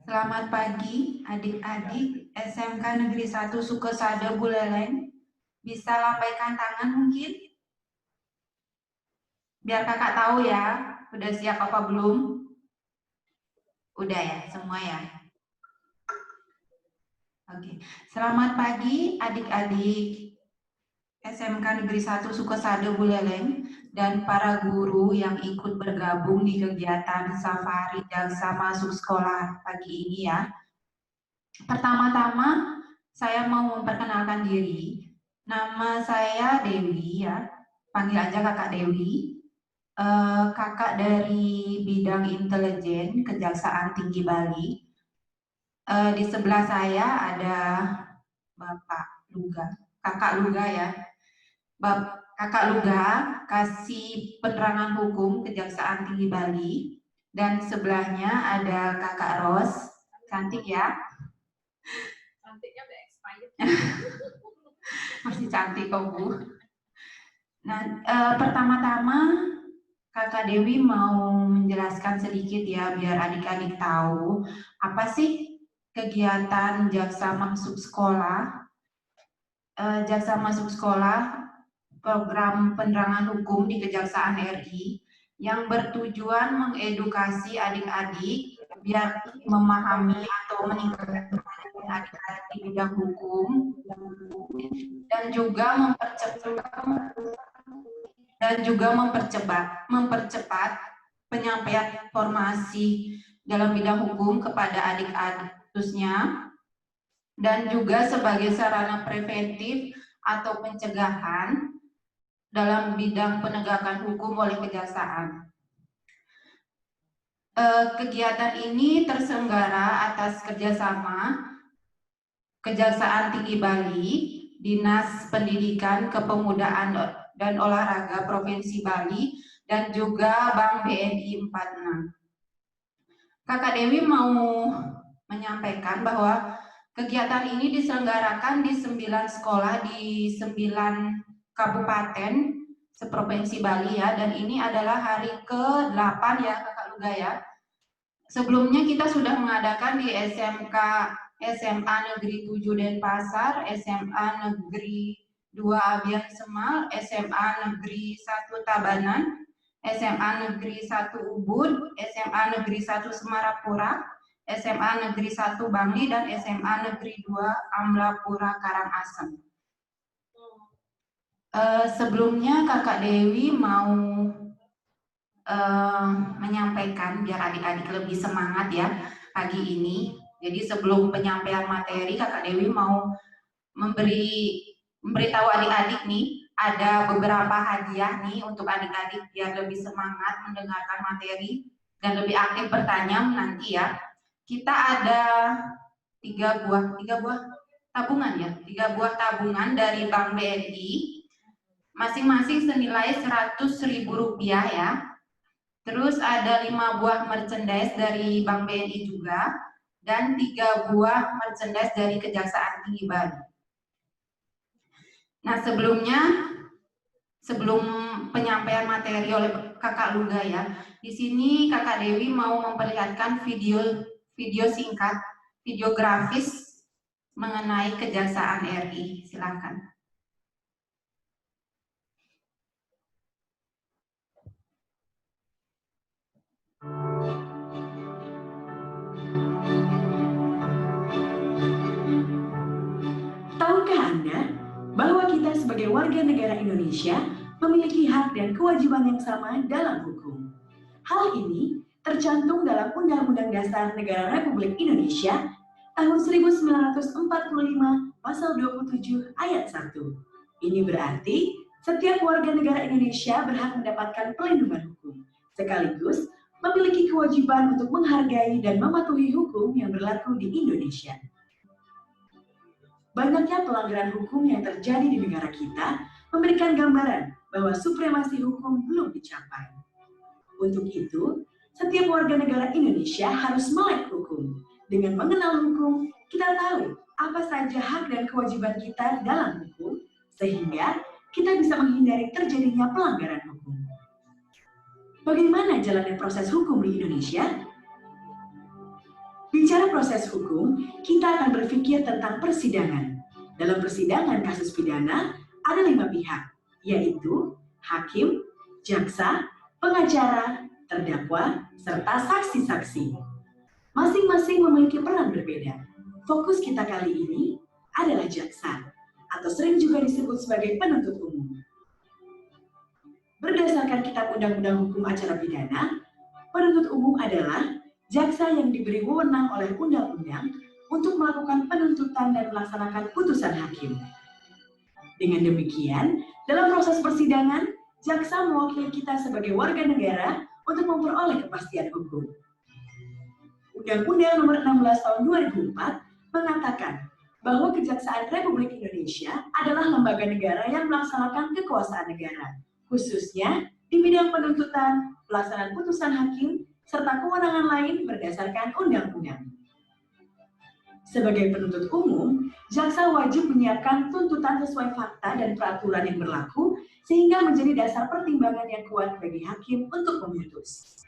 Selamat pagi adik-adik SMK Negeri 1 Sukesada Buleleng. Bisa lambaikan tangan mungkin? Biar kakak tahu ya, udah siap apa belum? Udah ya, semua ya? Oke. Selamat pagi adik-adik SMK Negeri 1 Sukesada Buleleng dan para guru yang ikut bergabung di kegiatan Safari Jaksa Masuk Sekolah pagi ini ya. Pertama-tama saya mau memperkenalkan diri. Nama saya Dewi ya, panggil aja kakak Dewi. Kakak dari bidang intelijen Kejaksaan Tinggi Bali. Di sebelah saya ada Bapak Luga, Kakak Luga ya. Kakak Luga kasih penerangan hukum Kejaksaan Tinggi Bali. Dan sebelahnya ada Kakak Ros, cantik ya. Cantiknya udah expired. Masih cantik kok Bu. Nah, pertama-tama Kakak Dewi mau menjelaskan sedikit ya biar adik-adik tahu apa sih kegiatan Jaksa Masuk Sekolah. Jaksa Masuk Sekolah program penerangan hukum di Kejaksaan RI yang bertujuan mengedukasi adik-adik biar memahami atau meningkatkan adik-adik di bidang hukum dan juga mempercepat penyampaian informasi dalam bidang hukum kepada adik-adik khususnya, dan juga sebagai sarana preventif atau pencegahan dalam bidang penegakan hukum oleh kejaksaan. Kegiatan ini terselenggara atas kerjasama Kejaksaan Tinggi Bali, Dinas Pendidikan, Kepemudaan dan Olahraga Provinsi Bali, dan juga Bank BNI 46. Kakak Dewi mau menyampaikan bahwa kegiatan ini diselenggarakan di 9 sekolah di 9 kabupaten seprovinsi Bali ya, dan ini adalah hari ke-8 ya Kakak Luga ya. Sebelumnya kita sudah mengadakan di SMA Negeri 7 Denpasar, SMA Negeri 2 Abian Semal, SMA Negeri 1 Tabanan, SMA Negeri 1 Ubud, SMA Negeri 1 Semarapura, SMA Negeri 1 Bangli, dan SMA Negeri 2 Amlapura Karangasem. Sebelumnya Kakak Dewi mau menyampaikan biar adik-adik lebih semangat ya pagi ini. Jadi sebelum penyampaian materi, Kakak Dewi mau memberitahu adik-adik nih, ada beberapa hadiah nih untuk adik-adik biar lebih semangat mendengarkan materi dan lebih aktif bertanya nanti ya. Kita ada 3 buah tabungan ya, 3 buah tabungan dari Bank BNI, masing-masing senilai Rp100.000 ya. Terus ada 5 buah merchandise dari Bank BNI juga, dan 3 buah merchandise dari Kejaksaan Tinggi Bali. Nah, sebelum penyampaian materi oleh Kakak Luga ya, di sini Kakak Dewi mau memperlihatkan video singkat, video grafis mengenai Kejaksaan RI. Silakan. Tahukah Anda bahwa kita sebagai warga negara Indonesia memiliki hak dan kewajiban yang sama dalam hukum? Hal ini tercantum dalam Undang-Undang Dasar Negara Republik Indonesia tahun 1945 pasal 27 ayat 1. Ini berarti setiap warga negara Indonesia berhak mendapatkan perlindungan hukum, sekaligus memiliki kewajiban untuk menghargai dan mematuhi hukum yang berlaku di Indonesia. Banyaknya pelanggaran hukum yang terjadi di negara kita memberikan gambaran bahwa supremasi hukum belum dicapai. Untuk itu, setiap warga negara Indonesia harus melek hukum. Dengan mengenal hukum, kita tahu apa saja hak dan kewajiban kita dalam hukum, sehingga kita bisa menghindari terjadinya pelanggaran hukum. Bagaimana jalannya proses hukum di Indonesia? Bicara proses hukum, kita akan berpikir tentang persidangan. Dalam persidangan kasus pidana, ada 5 pihak, yaitu hakim, jaksa, pengacara, terdakwa, serta saksi-saksi. Masing-masing memiliki peran berbeda. Fokus kita kali ini adalah jaksa, atau sering juga disebut sebagai penuntut umum. Berdasarkan Kitab Undang-Undang Hukum Acara Pidana, penuntut umum adalah jaksa yang diberi wewenang oleh undang-undang untuk melakukan penuntutan dan melaksanakan putusan hakim. Dengan demikian, dalam proses persidangan, jaksa mewakili kita sebagai warga negara untuk memperoleh kepastian hukum. Undang-Undang Nomor 16 Tahun 2004 mengatakan bahwa Kejaksaan Republik Indonesia adalah lembaga negara yang melaksanakan kekuasaan negara, khususnya di bidang penuntutan, pelaksanaan putusan hakim, serta kewenangan lain berdasarkan undang-undang. Sebagai penuntut umum, jaksa wajib menyiapkan tuntutan sesuai fakta dan peraturan yang berlaku sehingga menjadi dasar pertimbangan yang kuat bagi hakim untuk memutus.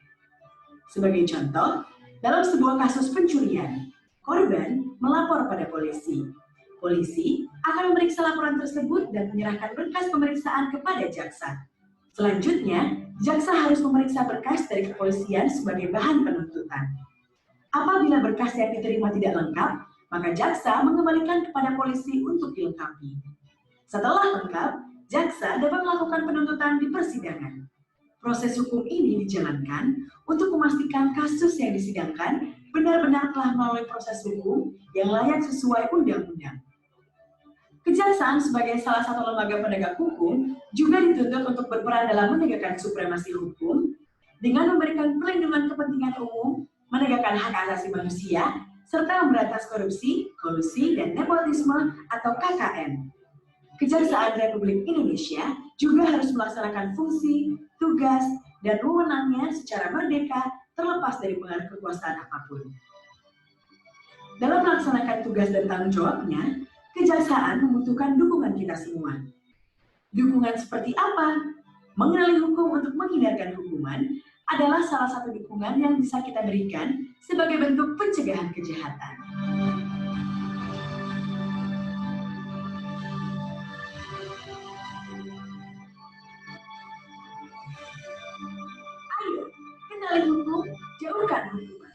Sebagai contoh, dalam sebuah kasus pencurian, korban melapor pada polisi. Polisi akan memeriksa laporan tersebut dan menyerahkan berkas pemeriksaan kepada jaksa. Selanjutnya, jaksa harus memeriksa berkas dari kepolisian sebagai bahan penuntutan. Apabila berkas yang diterima tidak lengkap, maka jaksa mengembalikan kepada polisi untuk dilengkapi. Setelah lengkap, jaksa dapat melakukan penuntutan di persidangan. Proses hukum ini dijalankan untuk memastikan kasus yang disidangkan benar-benar telah melalui proses hukum yang layak sesuai undang-undang. Kejaksaan sebagai salah satu lembaga penegak hukum juga dituntut untuk berperan dalam menegakkan supremasi hukum dengan memberikan perlindungan kepentingan umum, menegakkan hak asasi manusia, serta memberantas korupsi, kolusi, dan nepotisme atau KKN. Kejaksaan Republik Indonesia juga harus melaksanakan fungsi, tugas, dan wewenangnya secara merdeka terlepas dari pengaruh kekuasaan apapun. Dalam melaksanakan tugas dan tanggung jawabnya, kejaksaan membutuhkan dukungan kita semua. Dukungan seperti apa? Mengenali hukum untuk menghindarkan hukuman adalah salah satu dukungan yang bisa kita berikan sebagai bentuk pencegahan kejahatan. Ayo, kenali hukum, jauhkan hukuman.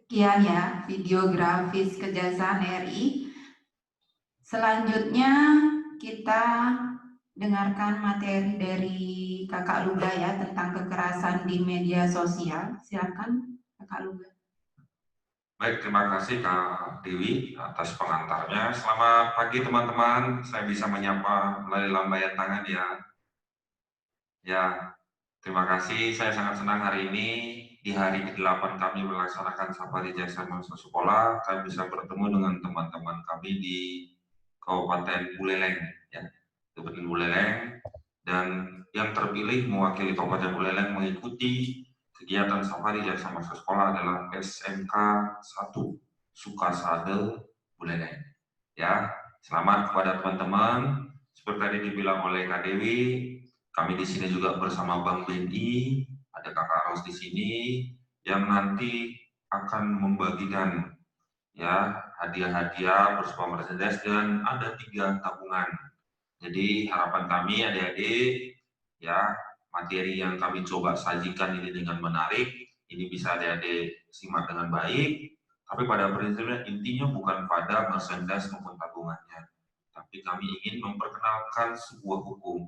Sekian ya video grafis Kejaksaan RI. Selanjutnya kita dengarkan materi dari Kakak Luga ya tentang kekerasan di media sosial. Silakan Kakak Luga. Baik, terima kasih Kak Dewi atas pengantarnya. Selamat pagi teman-teman, saya bisa menyapa melalui lambaian tangan ya. Ya, terima kasih, saya sangat senang hari ini di hari ke-8 kami melaksanakan Safari Jaksa Masa Sekolah, kami bisa bertemu dengan teman-teman kami di Kabupaten Buleleng, ya, Kabupaten Buleleng, dan yang terpilih mewakili Kabupaten Buleleng mengikuti kegiatan Safari Jaksa Masa Sekolah adalah SMK 1 Sukasade Buleleng. Ya, selamat kepada teman-teman. Seperti tadi dibilang oleh Kak Dewi, kami di sini juga bersama Bank BNI, ada Kakak Ros di sini yang nanti akan membagikan ya hadiah-hadiah berupa merchandise dan ada 3 tabungan. Jadi harapan kami adik-adik ya materi yang kami coba sajikan ini dengan menarik, ini bisa adik-adik simak dengan baik. Tapi pada prinsipnya intinya bukan pada merchandise maupun tabungannya, tapi kami ingin memperkenalkan sebuah hukum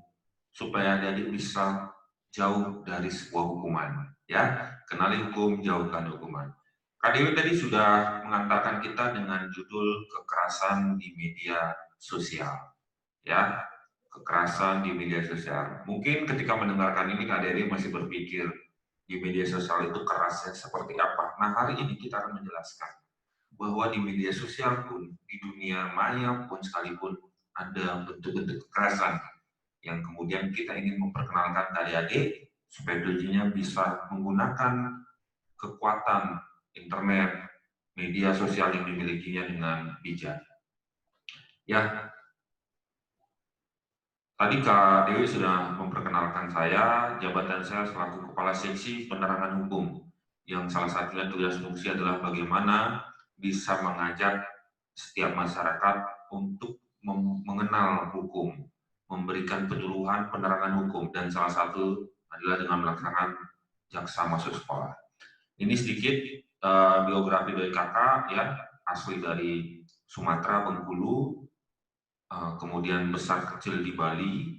supaya adik-adik bisa jauh dari sebuah hukuman. Ya, kenali hukum, jauhkan hukuman. Kak Dewi tadi sudah mengantarkan kita dengan judul kekerasan di media sosial. Ya, kekerasan di media sosial. Mungkin ketika mendengarkan ini Kak Dewi masih berpikir di media sosial itu kerasnya seperti apa. Nah, hari ini kita akan menjelaskan bahwa di media sosial pun, di dunia maya pun sekalipun ada bentuk-bentuk kekerasan yang kemudian kita ingin memperkenalkan ke adik-adik supaya tujuannya bisa menggunakan kekuatan internet, media sosial yang dimilikinya dengan bijak. Ya, Tadi Kak Dewi sudah memperkenalkan saya, jabatan saya selaku Kepala Seksi Penerangan Hukum, yang salah satunya tugas fungsi adalah bagaimana bisa mengajak setiap masyarakat untuk mengenal hukum, memberikan penyuluhan penerangan hukum, dan salah satu adalah dengan melaksanakan jaksa masuk sekolah. Ini sedikit biografi dari kakak, ya, asli dari Sumatera, Bengkulu, kemudian besar kecil di Bali,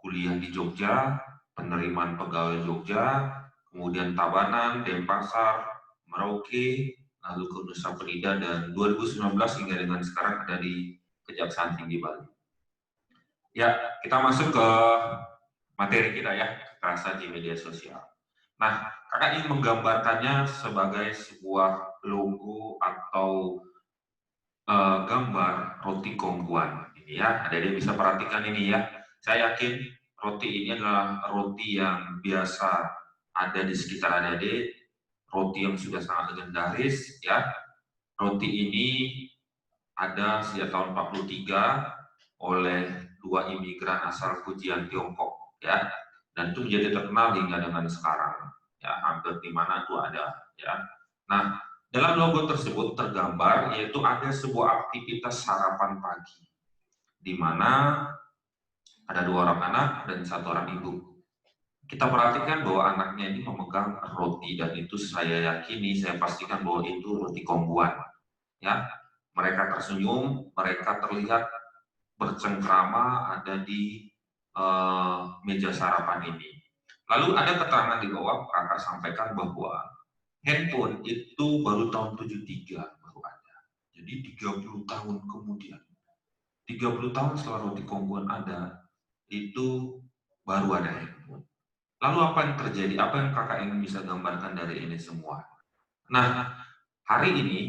kuliah di Jogja, penerimaan pegawai Jogja, kemudian Tabanan, Denpasar, Merauke, lalu ke Nusa Penida, dan 2019 hingga dengan sekarang ada di Kejaksaan Tinggi Bali. Ya, kita masuk ke materi kita ya, kekerasan di media sosial. Nah, kakak ingin menggambarkannya sebagai sebuah logo atau gambar roti kongguan. Ini ya, adik-adik bisa perhatikan ini ya. Saya yakin roti ini adalah roti yang biasa ada di sekitar adik-adik, roti yang sudah sangat legendaris ya. Roti ini ada sejak tahun 43 oleh dua imigran asal Fujian Tiongkok ya. Dan itu menjadi terkenal hingga dengan sekarang. Ya, hampir di mana itu ada ya. Nah, dalam logo tersebut tergambar yaitu ada sebuah aktivitas sarapan pagi, di mana ada dua orang anak dan satu orang ibu. Kita perhatikan bahwa anaknya ini memegang roti dan itu saya yakini, saya pastikan bahwa itu roti kongguan. Ya, mereka tersenyum, mereka terlihat bercengkrama ada di meja sarapan ini. Lalu ada keterangan di bawah, kakak sampaikan bahwa handphone itu baru tahun 73 baru ada. Jadi 30 tahun kemudian. 30 tahun setelah roti kongguan ada, itu baru ada handphone. Lalu apa yang terjadi? Apa yang kakak ingin bisa gambarkan dari ini semua? Nah, hari ini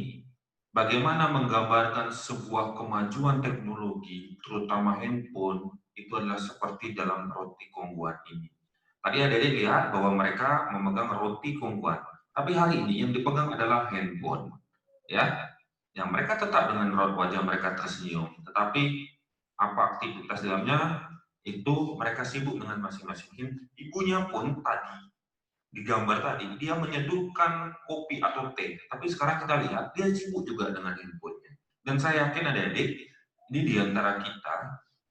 bagaimana menggambarkan sebuah kemajuan teknologi, terutama handphone, itu adalah seperti dalam roti kongguan ini. Tadi adik-adik lihat bahwa mereka memegang roti kongguan. Tapi hari ini yang dipegang adalah handphone, ya. Yang mereka tetap dengan raut wajah mereka tersenyum, tetapi apa aktivitas dalamnya itu mereka sibuk dengan masing-masing. Ibunya pun tadi di gambar tadi dia menyeduhkan kopi atau teh, tapi sekarang kita lihat dia sibuk juga dengan handphonenya. Dan saya yakin adik-adik ini di antara kita,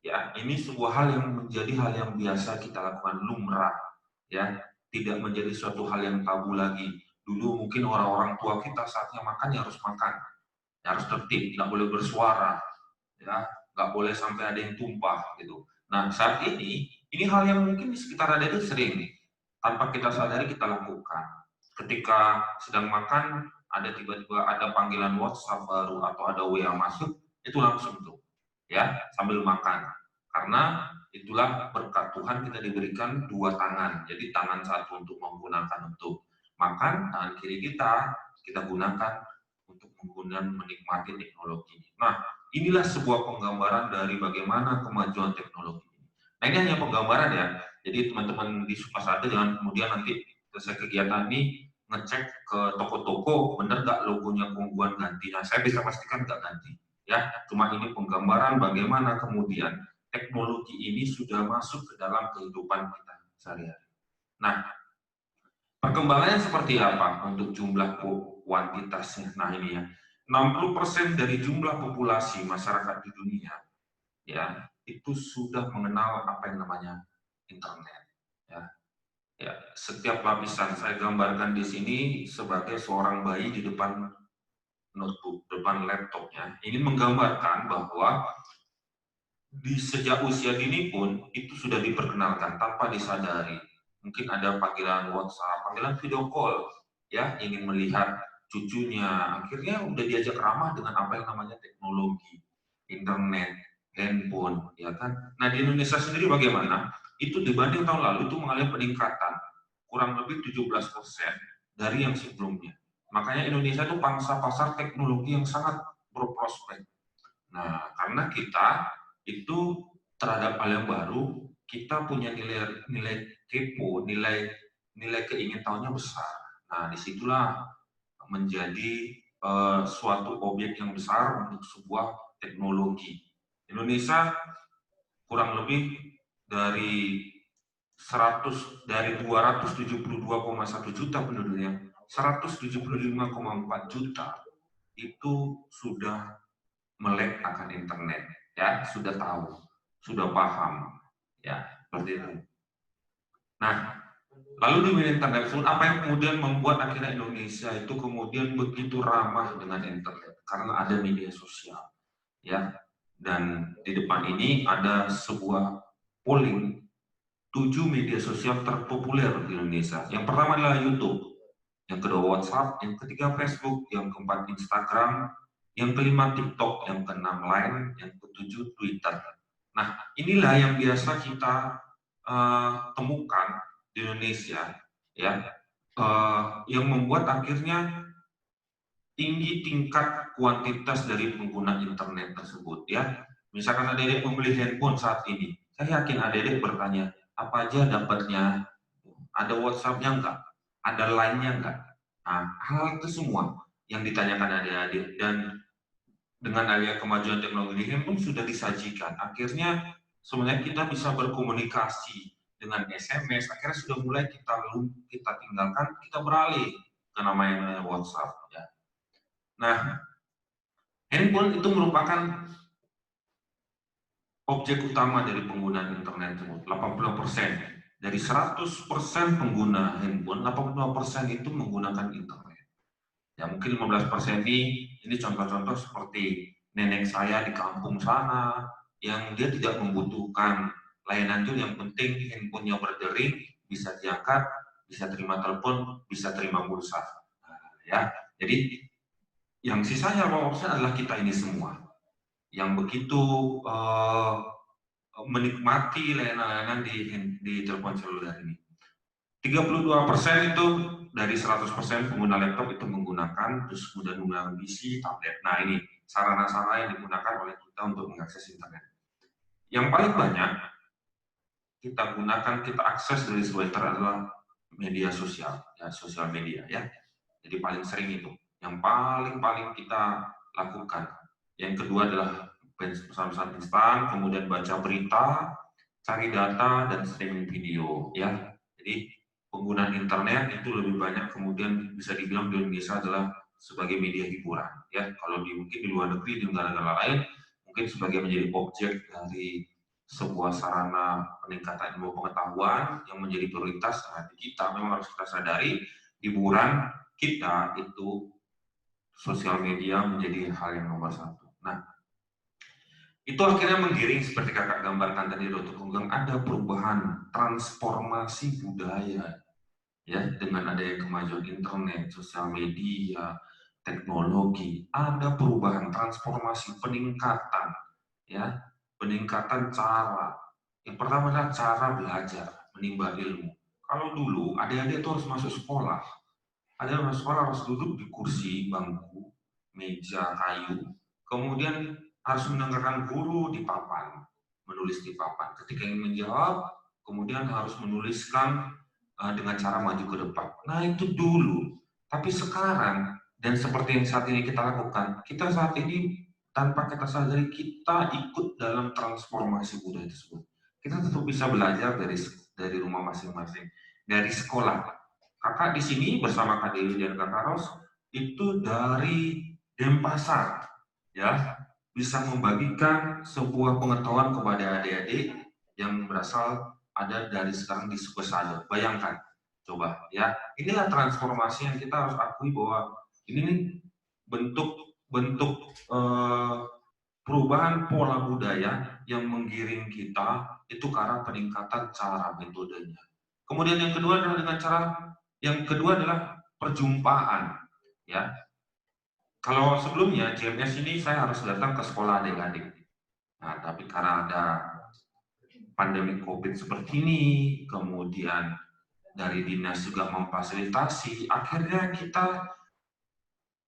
ya ini sebuah hal yang menjadi hal yang biasa kita lakukan lumrah, ya tidak menjadi suatu hal yang tabu lagi. Dulu mungkin orang-orang tua kita saatnya makan ya harus makan, ya harus tertib, nggak boleh bersuara, ya nggak boleh sampai ada yang tumpah gitu. Nah saat ini hal yang mungkin di sekitar adik-adik sering nih, tanpa kita sadari kita lakukan. Ketika sedang makan, ada tiba-tiba ada panggilan WhatsApp baru atau ada WA masuk, itu langsung tuh, ya sambil makan. Karena itulah berkat Tuhan kita diberikan dua tangan. Jadi tangan satu untuk menggunakan untuk makan, tangan kiri kita gunakan untuk menggunakan menikmati teknologi. Nah, inilah sebuah penggambaran dari bagaimana kemajuan teknologi. Nah, ini hanya penggambaran ya. Jadi teman-teman di Sukasada jangan kemudian nanti selesai kegiatan ini ngecek ke toko-toko, bener nggak logonya kongguan ganti. Nah, saya bisa pastikan nggak ganti. Ya, cuma ini penggambaran bagaimana kemudian teknologi ini sudah masuk ke dalam kehidupan kita sehari-hari. Nah, perkembangannya seperti apa untuk jumlah kuantitasnya? Nah, ini ya. 60% dari jumlah populasi masyarakat di dunia ya itu sudah mengenal apa yang namanya internet ya. Ya, setiap lapisan saya gambarkan di sini sebagai seorang bayi di depan notebook, depan laptopnya. Ini menggambarkan bahwa di sejak usia dini pun itu sudah diperkenalkan tanpa disadari. Mungkin ada panggilan WhatsApp, panggilan video call, ya ingin melihat cucunya. Akhirnya udah diajak ramah dengan apa yang namanya teknologi, internet, handphone, ya kan. Nah di Indonesia sendiri bagaimana? Itu dibanding tahun lalu itu mengalami peningkatan kurang lebih 17% dari yang sebelumnya. Makanya Indonesia itu pangsa pasar teknologi yang sangat berprospek. Nah, karena kita itu terhadap hal yang baru, kita punya nilai kepo, nilai keingin tahunya besar. Nah, disitulah menjadi suatu objek yang besar untuk sebuah teknologi. Indonesia kurang lebih dari 272,1 juta penduduknya, 175,4 juta itu sudah melek akan internet, ya, sudah tahu, sudah paham, ya, seperti itu. Nah, lalu di dunia internet pun apa yang kemudian membuat akhirnya Indonesia itu kemudian begitu ramah dengan internet? Karena ada media sosial, ya. Dan di depan ini ada sebuah polling 7 media sosial terpopuler di Indonesia. Yang pertama adalah YouTube, yang kedua WhatsApp, yang ketiga Facebook, yang keempat Instagram, yang kelima TikTok, yang keenam Line, yang ketujuh Twitter. Nah, inilah yang biasa kita temukan di Indonesia, ya, yang membuat akhirnya tinggi tingkat kuantitas dari pengguna internet tersebut, ya. Misalkan adik-adik membeli handphone saat ini, saya yakin adik-adik bertanya, apa aja dapatnya? Ada WhatsApp-nya enggak? Ada Line-nya enggak? Nah, hal itu semua yang ditanyakan adik-adik, dan dengan adanya kemajuan teknologi handphone sudah disajikan. Akhirnya sebenarnya kita bisa berkomunikasi dengan SMS. Akhirnya sudah mulai kita tinggalkan, kita beralih ke namanya WhatsApp. Ya. Nah, handphone itu merupakan objek utama dari penggunaan internet tersebut. 80% dari 100% pengguna handphone, 82% itu menggunakan internet. Ya mungkin 15% ini contoh-contoh seperti nenek saya di kampung sana yang dia tidak membutuhkan layanan itu, yang penting handphonenya berdering, bisa diangkat, bisa terima telepon, bisa terima pulsa. Nah, ya, jadi yang sisanya 80% adalah kita ini semua yang begitu menikmati layanan-layanan di telepon seluler ini. 32% itu dari 100% pengguna laptop itu menggunakan, terus kemudian menggunakan PC, tablet. Nah ini sarana-sarana yang digunakan oleh kita untuk mengakses internet. Yang paling banyak kita gunakan, kita akses dari Twitter adalah media sosial, ya, sosial media, ya. Jadi paling sering itu, yang paling kita lakukan. Yang kedua adalah pesan-pesan instan, kemudian baca berita, cari data, dan streaming video, ya. Jadi penggunaan internet itu lebih banyak kemudian bisa dibilang di Indonesia adalah sebagai media hiburan, ya. Kalau mungkin di luar negeri, di negara-negara lain mungkin sebagai menjadi objek dari sebuah sarana peningkatan ilmu pengetahuan yang menjadi prioritas. Nah, di kita memang harus kita sadari hiburan kita itu sosial media menjadi hal yang nomor satu. Nah, itu akhirnya menggiring seperti kakak gambarkan tadi Dr. Kunggang, ada perubahan transformasi budaya, ya, dengan adanya kemajuan internet, sosial media, teknologi, ada perubahan transformasi, peningkatan, ya, peningkatan cara. Yang pertama adalah cara belajar, menimba ilmu. Kalau dulu adik-adik itu harus masuk sekolah, ada masuk sekolah harus duduk di kursi, bangku, meja kayu, kemudian harus mendengarkan guru di papan, menulis di papan. Ketika ingin menjawab, kemudian harus menuliskan dengan cara maju ke depan. Nah itu dulu. Tapi sekarang, dan seperti yang saat ini kita lakukan, kita saat ini tanpa kita sadari kita ikut dalam transformasi budaya tersebut. Kita tetap bisa belajar dari rumah masing-masing, dari sekolah. Kakak di sini bersama Kak Dewi dan Kakak Ros itu dari Denpasar, ya, bisa membagikan sebuah pengetahuan kepada adik-adik yang berasal ada dari sekarang di Sukesado. Bayangkan, coba, ya, inilah transformasi yang kita harus akui bahwa ini nih bentuk perubahan pola budaya yang menggiring kita itu ke arah peningkatan cara metodenya. Kemudian yang kedua adalah dengan cara yang kedua adalah perjumpaan, ya. Kalau sebelumnya JMS ini saya harus datang ke sekolah adik-adik. Nah, tapi karena ada pandemi COVID seperti ini, kemudian dari dinas juga memfasilitasi, akhirnya kita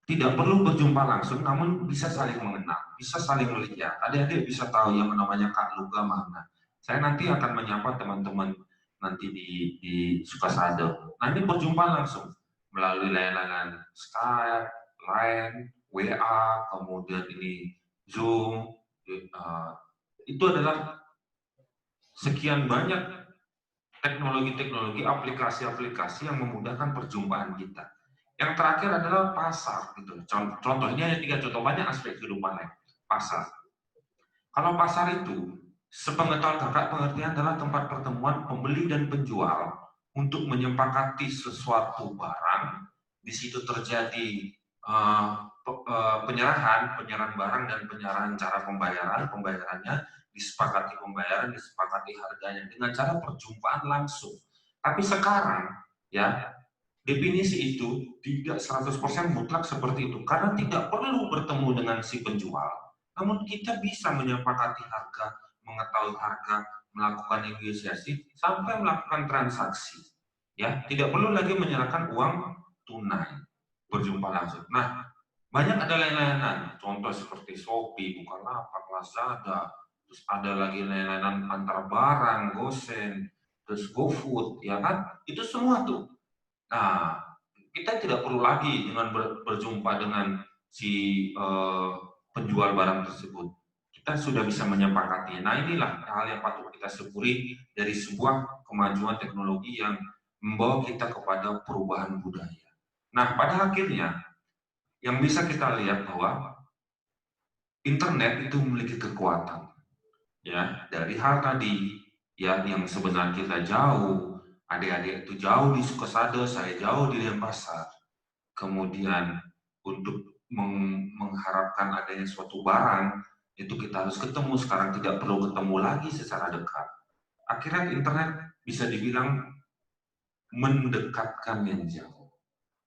tidak perlu berjumpa langsung, namun bisa saling mengenal, bisa saling melihat. Adik-adik bisa tahu yang namanya Kak Luga mana. Saya nanti akan menyapa teman-teman nanti di Sukasado. Nanti berjumpa langsung melalui layanan Skype, Line, WA, kemudian ini Zoom. Itu adalah sekian banyak teknologi-teknologi, aplikasi-aplikasi yang memudahkan perjumpaan kita. Yang terakhir adalah pasar. Gitu. Contohnya ada 3 contoh, banyak aspek kehidupan lain. Pasar. Kalau pasar itu, sepengetahuan kakak, pengertian adalah tempat pertemuan pembeli dan penjual untuk menyepakati sesuatu barang. Di situ terjadi penyerahan barang dan penyerahan cara pembayarannya, disepakati pembayaran, disepakati harganya dengan cara perjumpaan langsung. Tapi sekarang ya, definisi itu tidak 100% mutlak seperti itu, karena tidak perlu bertemu dengan si penjual, namun kita bisa menyepakati harga, mengetahui harga, melakukan negosiasi sampai melakukan transaksi. Ya, tidak perlu lagi menyerahkan uang tunai, berjumpa langsung. Nah, banyak ada layanan, contoh seperti Shopee, Bukalapak, Lazada, terus ada lagi layanan antar barang, GoSend, terus GoFood, ya kan? Itu semua tuh. Nah, kita tidak perlu lagi dengan berjumpa dengan si penjual barang tersebut. Kita sudah bisa menyepakati. Nah, inilah hal yang patut kita syukuri dari sebuah kemajuan teknologi yang membawa kita kepada perubahan budaya. Nah, pada akhirnya yang bisa kita lihat bahwa internet itu memiliki kekuatan, ya, dari hal tadi ya yang sebenarnya kita jauh, adik-adik itu jauh di Sukasada, saya jauh di Denpasar. Kemudian untuk mengharapkan adanya suatu barang itu kita harus ketemu, sekarang tidak perlu ketemu lagi secara dekat. Akhirnya internet bisa dibilang mendekatkan yang jauh,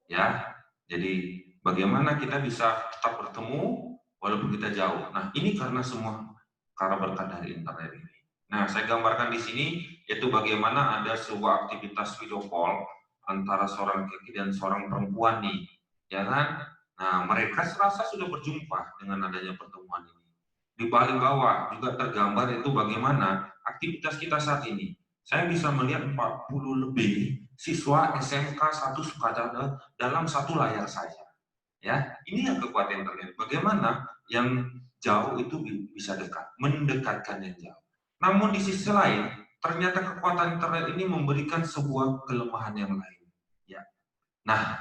ya. Jadi bagaimana kita bisa tetap bertemu walaupun kita jauh. Nah, ini karena berkat dari internet ini. Nah, saya gambarkan di sini yaitu bagaimana ada sebuah aktivitas video call antara seorang laki dan seorang perempuan nih, ya kan? Nah, mereka serasa sudah berjumpa dengan adanya pertemuan ini. Di paling bawah juga tergambar itu bagaimana aktivitas kita saat ini. Saya bisa melihat 40 lebih siswa SMK 1 Sukadana dalam satu layar saja. Ya, ini yang kekuatan internet. Bagaimana yang jauh itu bisa dekat, mendekatkan yang jauh. Namun di sisi lain, ternyata kekuatan internet ini memberikan sebuah kelemahan yang lain. Ya. Nah,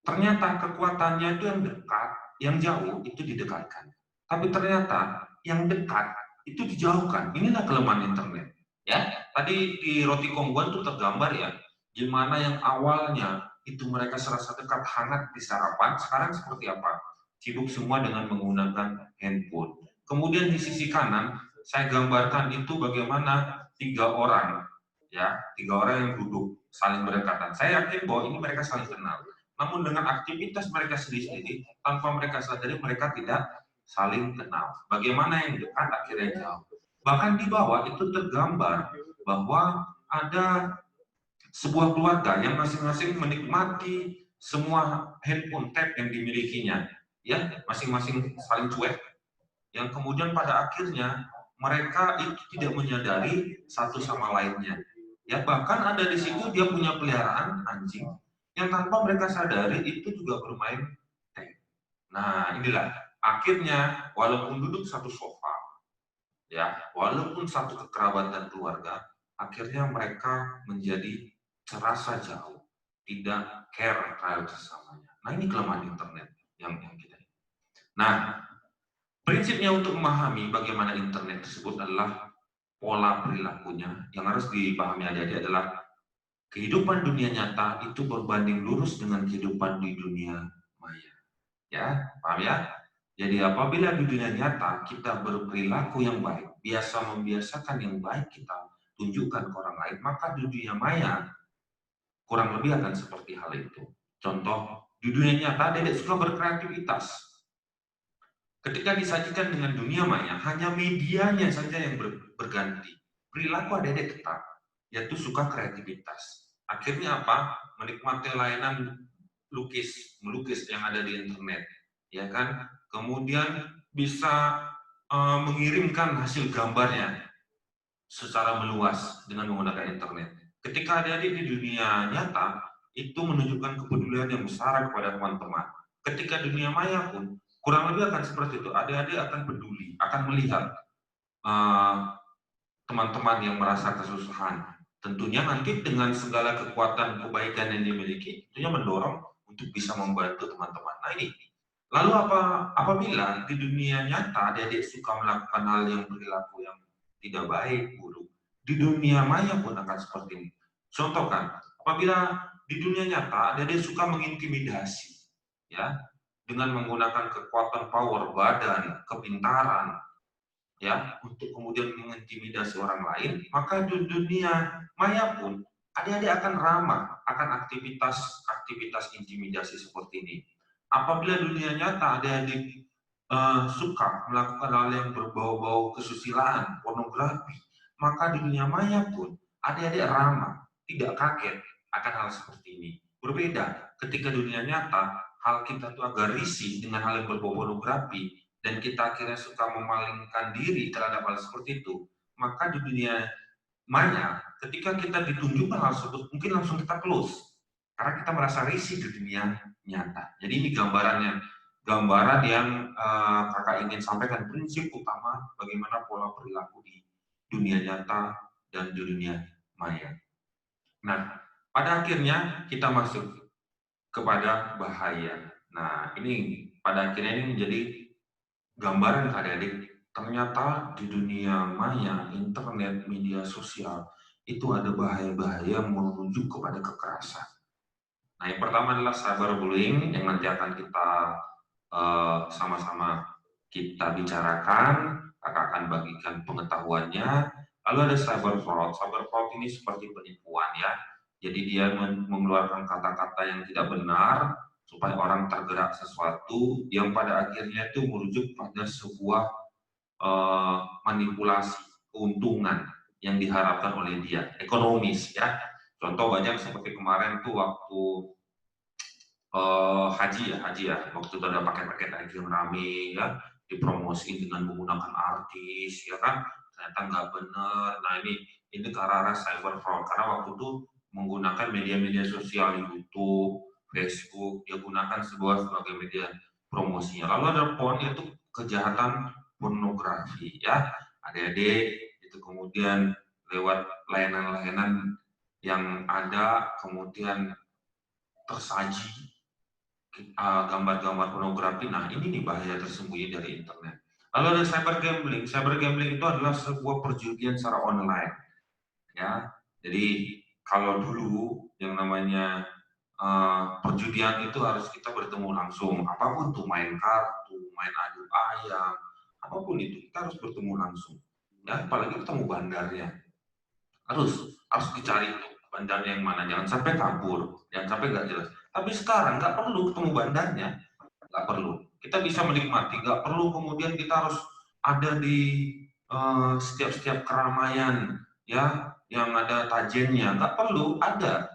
ternyata kekuatannya itu yang dekat, yang jauh itu didekatkan. Tapi ternyata yang dekat itu dijauhkan. Inilah kelemahan internet. Ya, tadi di roti kongguan itu tergambar ya, gimana yang awalnya itu mereka serasa dekat, hangat di sarapan, sekarang seperti apa? Sibuk semua dengan menggunakan handphone. Kemudian di sisi kanan, saya gambarkan itu bagaimana 3 orang, ya, 3 orang yang duduk saling berdekatan. Saya yakin bahwa ini mereka saling kenal. Namun dengan aktivitas mereka sendiri-sendiri, tanpa mereka sadari mereka tidak saling kenal. Bagaimana yang dekat akhirnya jauh. Bahkan di bawah itu tergambar bahwa ada sebuah keluarga yang masing-masing menikmati semua handphone tab yang dimilikinya, ya, masing-masing saling cuek, yang kemudian pada akhirnya mereka itu tidak menyadari satu sama lainnya. Ya, bahkan ada di situ dia punya peliharaan anjing yang tanpa mereka sadari itu juga bermain tab. Nah, inilah akhirnya walaupun duduk satu sofa, ya, walaupun satu kekerabatan keluarga, akhirnya mereka menjadi terasa jauh, tidak care terhadap sesamanya. Nah, ini kelemahan internet yang kita. Nah, prinsipnya untuk memahami bagaimana internet tersebut adalah pola perilakunya. Yang harus dipahami adik-adik adalah kehidupan dunia nyata itu berbanding lurus dengan kehidupan di dunia maya. Ya, paham ya? Jadi apabila di dunia nyata kita berperilaku yang baik, biasa membiasakan yang baik kita tunjukkan ke orang lain, maka di dunia maya kurang lebih akan seperti hal itu. Contoh, di dunia nyata Dedek suka berkreativitas. Ketika disajikan dengan dunia maya, hanya medianya saja yang berganti. Perilaku Dedek tetap, yaitu suka kreativitas. Akhirnya apa? Menikmati layanan melukis yang ada di internet, ya kan? Kemudian bisa mengirimkan hasil gambarnya secara meluas dengan menggunakan internet. Ketika adik-adik di dunia nyata, itu menunjukkan kepedulian yang besar kepada teman-teman. Ketika dunia maya pun, kurang lebih akan seperti itu. Adik-adik akan peduli, akan melihat teman-teman yang merasa kesusahan. Tentunya nanti dengan segala kekuatan kebaikan yang dimiliki, tentunya mendorong untuk bisa membantu teman-teman. Nah ini, lalu apabila di dunia nyata adik-adik suka melakukan hal yang perilaku yang tidak baik, buruk, di dunia maya pun akan seperti ini. Contoh kan, apabila di dunia nyata adik-adik suka mengintimidasi, ya, dengan menggunakan kekuatan power badan, kepintaran, ya, untuk kemudian mengintimidasi orang lain, maka di dunia maya pun adik-adik akan ramah akan aktivitas intimidasi seperti ini. Apabila dunia nyata adik-adik suka melakukan hal yang berbau-bau kesusilaan, pornografi, maka di dunia maya pun adik-adik ramah, tidak kaget akan hal seperti ini. Berbeda ketika dunia nyata, hal kita itu agak risih dengan hal yang berbau pornografi, dan kita akhirnya suka memalingkan diri terhadap hal seperti itu, maka di dunia maya, ketika kita ditunjukkan hal tersebut, mungkin langsung kita close, karena kita merasa risih di dunia nyata. Jadi ini gambaran yang kakak ingin sampaikan, prinsip utama bagaimana pola perilaku di dunia nyata dan di dunia maya. Nah, pada akhirnya kita masuk kepada bahaya. Nah, ini pada akhirnya ini menjadi gambaran adik-adik, ternyata di dunia maya, internet, media sosial, itu ada bahaya-bahaya yang menuju kepada kekerasan. Nah, yang pertama adalah cyberbullying yang nanti akan kita sama-sama kita bicarakan, kakak akan bagikan pengetahuannya. Lalu ada cyber fraud. Cyber fraud ini seperti penipuan ya. Jadi dia mengeluarkan kata-kata yang tidak benar supaya orang tergerak sesuatu yang pada akhirnya itu merujuk pada sebuah manipulasi keuntungan yang diharapkan oleh dia, ekonomis ya. Contoh banyak seperti kemarin tuh waktu haji ya, waktu itu ada paket-paket haji yang rame ya, dipromosiin dengan menggunakan artis ya kan, ternyata nggak benar. Nah ini ke arah cyber fraud, karena waktu itu menggunakan media-media sosial, YouTube, Facebook, dia gunakan sebagai media promosinya. Lalu ada PON, yaitu kejahatan pornografi ya, adik-adik itu kemudian lewat layanan-layanan yang ada kemudian tersaji gambar-gambar pornografi. Nah ini nih bahaya tersembunyi dari internet. Lalu ada cyber gambling. Cyber gambling itu adalah sebuah perjudian secara online ya. Jadi kalau dulu yang namanya perjudian itu harus kita bertemu langsung, apapun tuh, main kartu, main adu ayam, apapun itu kita harus bertemu langsung ya, apalagi ketemu bandarnya harus dicari tuh bandarnya yang mana, jangan sampai kabur, jangan sampai nggak jelas. Tapi sekarang nggak perlu ketemu bandarnya, nggak perlu, kita bisa menikmati, nggak perlu kemudian kita harus ada di setiap keramaian ya yang ada tajennya, nggak perlu ada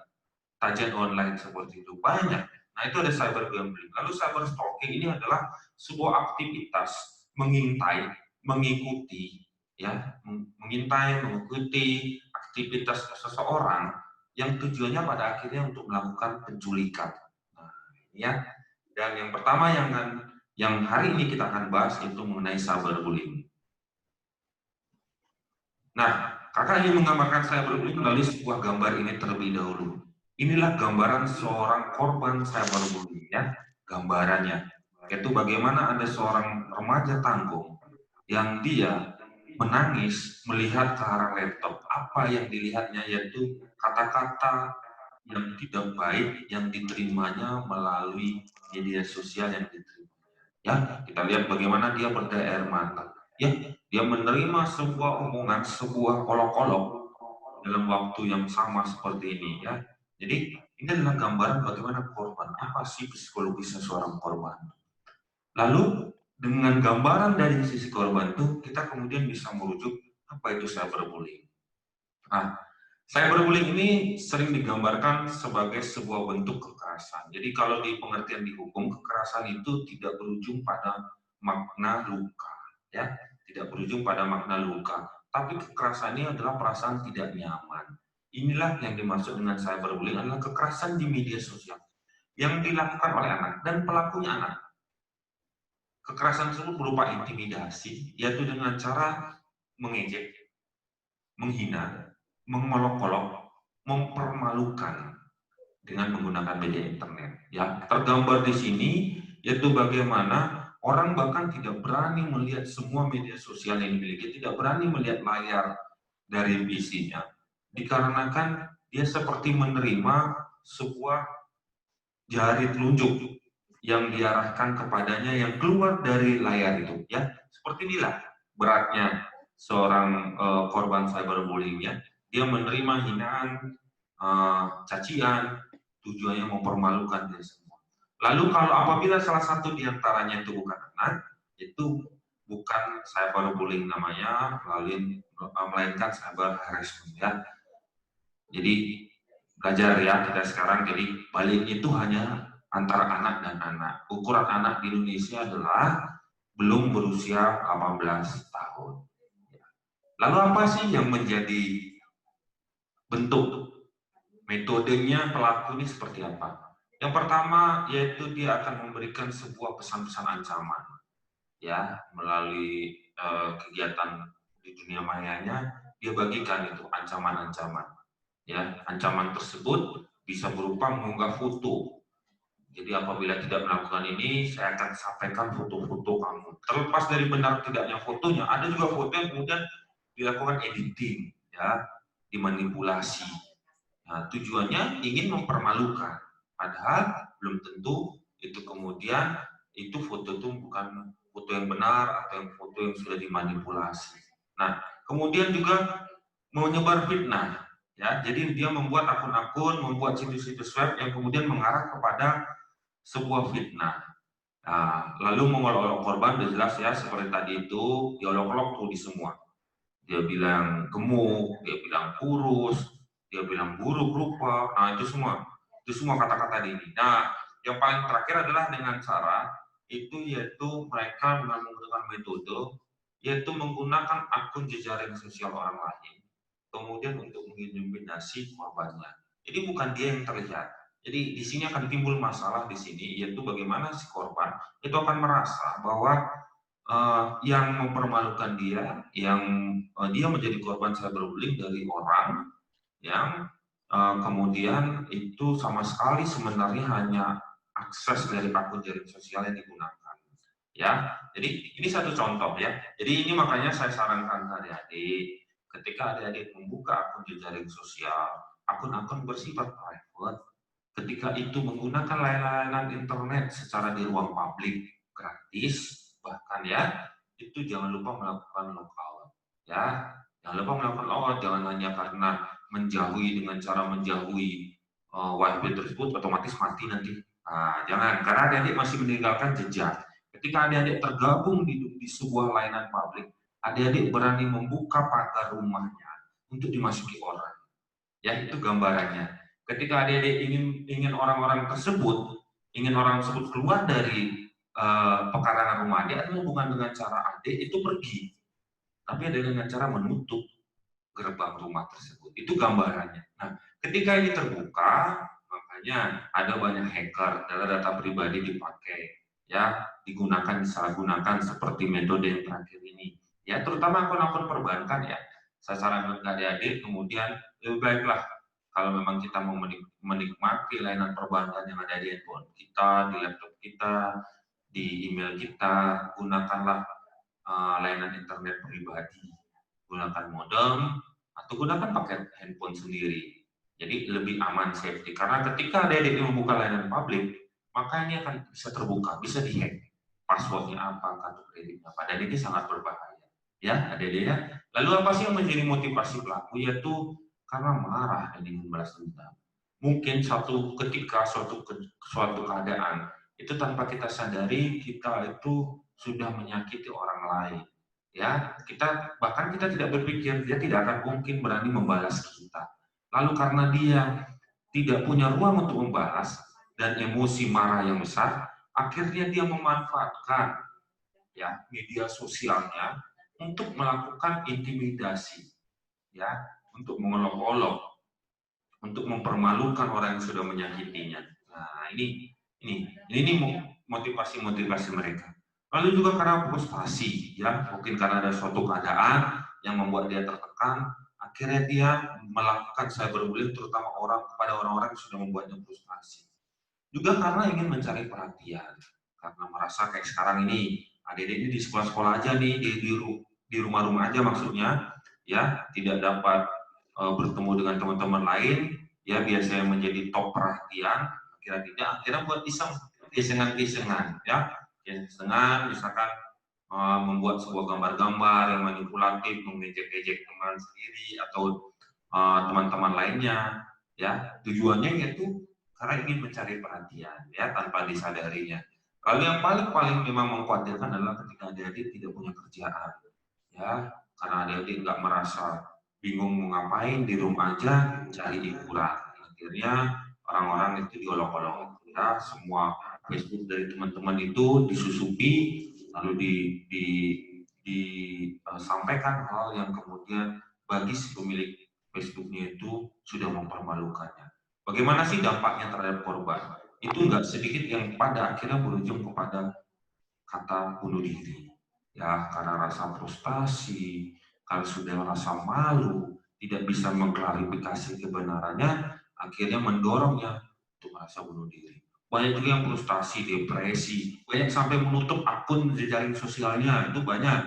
tajian online seperti itu, banyak. Nah itu ada cyber gambling. Lalu cyber stalking ini adalah sebuah aktivitas mengintai, mengikuti, ya, mengintai, mengikuti aktivitas seseorang yang tujuannya pada akhirnya untuk melakukan penculikan. Nah, ya. Dan yang pertama yang hari ini kita akan bahas itu mengenai cyberbullying. Nah, kakak ingin menggambarkan cyberbullying melalui sebuah gambar ini terlebih dahulu. Inilah gambaran seorang korban cyberbullying ya, gambarannya. Yaitu bagaimana ada seorang remaja tanggung yang dia menangis melihat ke arah laptop. Apa yang dilihatnya yaitu kata-kata yang tidak baik yang diterimanya melalui media sosial yang diterima. Ya, kita lihat bagaimana dia berdaya air mata. Ya, dia menerima sebuah omongan, sebuah olok-olok dalam waktu yang sama seperti ini ya. Jadi ini adalah gambaran bagaimana korban, apa sih psikologisnya seorang korban. Lalu dengan gambaran dari sisi korban itu kita kemudian bisa merujuk apa itu cyberbullying. Nah, cyberbullying ini sering digambarkan sebagai sebuah bentuk kekerasan. Jadi kalau di pengertian di hukum, kekerasan itu tidak berujung pada makna luka, ya, tidak berujung pada makna luka. Tapi kekerasan ini adalah perasaan tidak nyaman. Inilah yang dimaksud dengan cyberbullying, adalah kekerasan di media sosial yang dilakukan oleh anak dan pelakunya anak. Kekerasan tersebut berupa intimidasi, yaitu dengan cara mengejek, menghina, mengolok-olok, mempermalukan dengan menggunakan media internet. Ya, tergambar di sini yaitu bagaimana orang bahkan tidak berani melihat semua media sosial yang dimiliki, tidak berani melihat layar dari PC-nya, dikarenakan dia seperti menerima sebuah jari telunjuk yang diarahkan kepadanya yang keluar dari layar itu. Ya, seperti inilah beratnya seorang korban cyberbullying, ya. Dia menerima hinaan, cacian, tujuannya mempermalukan dia semua. Lalu kalau apabila salah satu di antaranya itu bukan anak, itu bukan cyberbullying namanya, melainkan cyber harassment, ya. Jadi belajar ya kita sekarang, jadi bullying itu hanya antara anak dan anak. Ukuran anak di Indonesia adalah belum berusia 18 tahun. Lalu apa sih yang menjadi bentuk metodenya pelaku ini seperti apa? Yang pertama yaitu dia akan memberikan sebuah pesan-pesan ancaman, ya, melalui kegiatan di dunia mayanya. Dia bagikan itu ancaman-ancaman, ya. Ancaman tersebut bisa berupa mengunggah foto. Jadi apabila tidak melakukan ini, saya akan sampaikan foto-foto kamu. Terlepas dari benar tidaknya fotonya, ada juga foto yang kemudian dilakukan editing, ya, dimanipulasi. Nah, tujuannya ingin mempermalukan, padahal belum tentu itu kemudian itu foto itu bukan foto yang benar atau yang foto yang sudah dimanipulasi. Nah, kemudian juga menyebar fitnah, ya. Jadi dia membuat akun-akun, membuat situs-situs web yang kemudian mengarah kepada sebuah fitnah. Nah, lalu mengolok-olok korban, jelas ya, seperti tadi itu diolok-olok tuh di semua. Dia bilang gemuk, dia bilang kurus, dia bilang buruk rupa. Nah, itu semua kata-kata ini. Nah, yang paling terakhir adalah dengan cara itu, yaitu mereka menggunakan metode, yaitu menggunakan akun jejaring sosial orang lain, kemudian untuk mengintimidasi korbannya. Jadi bukan dia yang terlihat. Jadi di sini akan timbul masalah di sini, yaitu bagaimana si korban itu akan merasa bahwa yang mempermalukan dia, yang dia menjadi korban cyberbullying dari orang yang kemudian itu sama sekali sebenarnya hanya akses dari akun jaring sosial yang digunakan, ya. Jadi ini satu contoh, ya. Jadi ini makanya saya sarankan ke adik-adik, ketika adik-adik membuka akun jaring sosial, akun-akun bersifat private, ketika itu menggunakan layanan internet secara di ruang publik gratis, bahkan, ya, itu jangan lupa melakukan logout, ya. Jangan lupa melakukan logout, jangan hanya karena menjauhi dengan cara menjauhi wifi tersebut otomatis mati nanti. Nah, jangan, karena adik-adik masih meninggalkan jejak. Ketika adik-adik tergabung di sebuah layanan publik, adik-adik berani membuka pagar rumahnya untuk dimasuki orang. Ya, itu gambarannya. Ketika adik-adik ingin orang-orang tersebut keluar dari pekarangan rumah adik, bukan dengan cara adik itu pergi, tapi ada dengan cara menutup gerbang rumah tersebut. Itu gambarannya. Nah, ketika ini terbuka, makanya ada banyak hacker, data-data pribadi dipakai, ya, disalahgunakan seperti metode yang terakhir ini. Ya, terutama akun-akun perbankan, ya. Saya sarankan ke adik-adik, kemudian lebih baiklah kalau memang kita mau menikmati layanan perbankan yang ada di handphone kita, di laptop kita, di email kita, gunakanlah layanan internet pribadi, gunakan modem, atau gunakan paket handphone sendiri. Jadi lebih aman, safety. Karena ketika adik-adik membuka layanan publik, maka ini akan bisa terbuka, bisa dihack. Passwordnya apa, kartu kreditnya apa, dan ini sangat berbahaya. Ya, adik-adik, ya. Lalu apa sih yang menjadi motivasi pelaku? Yaitu karena marah dan ingin balas dendam. Mungkin ketika suatu keadaan, itu tanpa kita sadari, kita itu sudah menyakiti orang lain. Ya, bahkan kita tidak berpikir, dia tidak akan mungkin berani membalas kita. Lalu karena dia tidak punya ruang untuk membalas dan emosi marah yang besar, akhirnya dia memanfaatkan, ya, media sosialnya untuk melakukan intimidasi, ya, untuk mengolok-olok, untuk mempermalukan orang yang sudah menyakitinya. Nah, ini motivasi mereka. Lalu juga karena frustasi, ya, mungkin karena ada suatu keadaan yang membuat dia tertekan, akhirnya dia melakukan cyberbullying terutama kepada orang-orang yang sudah membuatnya frustasi. Juga karena ingin mencari perhatian, karena merasa kayak sekarang ini adik-adik ini di sekolah-sekolah aja nih, di rumah-rumah aja maksudnya, ya tidak dapat bertemu dengan teman-teman lain, ya biasanya menjadi top perhatian, akhirnya buat isengan-isengan, ya isengan, misalkan membuat sebuah gambar-gambar yang manipulatif, mengejek-ejek teman sendiri atau teman-teman lainnya, ya tujuannya yaitu karena ingin mencari perhatian, ya tanpa disadarinya. Kalau yang paling memang mengkhawatirkan adalah ketika adik-adik tidak punya kerjaan, ya karena adik-adik nggak merasa bingung mau ngapain di rumah aja cari hiburan. Akhirnya orang-orang itu diolok-olok, ya semua Facebook dari teman-teman itu disusupi, lalu disampaikan hal yang kemudian bagi si pemilik Facebooknya itu sudah mempermalukannya. Bagaimana sih dampaknya terhadap korban? Itu nggak sedikit yang pada akhirnya berujung kepada kata bunuh diri. Ya, karena rasa frustasi, karena sudah rasa malu, tidak bisa mengklarifikasi kebenarannya, akhirnya mendorongnya untuk merasa bunuh diri. Banyak juga yang frustasi, depresi, banyak sampai menutup akun jejaring sosialnya, itu banyak,